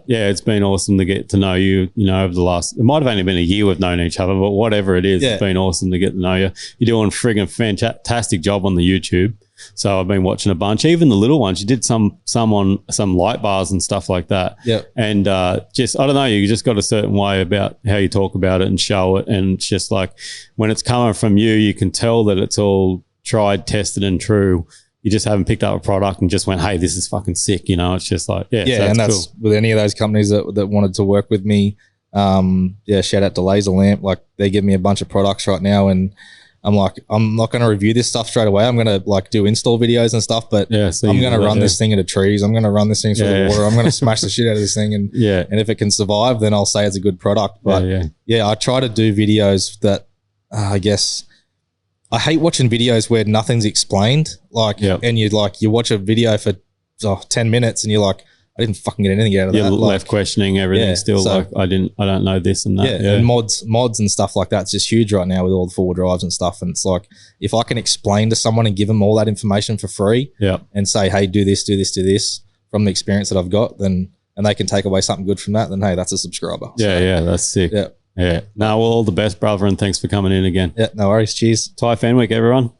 it's been awesome to get to know you. You know, over the last, it might have only been a year we've known each other, but whatever it is, it's been awesome to get to know you. You're doing a friggin' fantastic job on the YouTube. So I've been watching a bunch, even the little ones. You did some on some light bars and stuff like that. Yeah. And I don't know, you just got a certain way about how you talk about it and show it. And it's just like when it's coming from you, you can tell that it's all tried, tested, and true. You just haven't picked up a product and just went, hey, this is fucking sick. You know, it's just like, so and that's cool. With any of those companies that wanted to work with me. Shout out to Laser Lamp. Like they give me a bunch of products right now, and I'm like, I'm not going to review this stuff straight away. I'm going to like do install videos and stuff, but I'm going to run this thing into trees. I'm going to run this thing through the water. I'm going to smash the shit out of this thing. And if it can survive, then I'll say it's a good product. But I try to do videos that I guess I hate watching videos where nothing's explained. And you watch a video for 10 minutes and you're like, I didn't fucking get anything out of that. You're left questioning everything still. So, I don't know this and that. And mods and stuff like that's just huge right now with all the 4-wheel drives and stuff. And it's like, if I can explain to someone and give them all that information for free and say, hey, do this from the experience that I've got, then, and they can take away something good from that, then hey, that's a subscriber. That's sick. Yeah. No, well, all the best, brother, and thanks for coming in again. Yeah, no worries. Cheers. Ty Fenwick, everyone.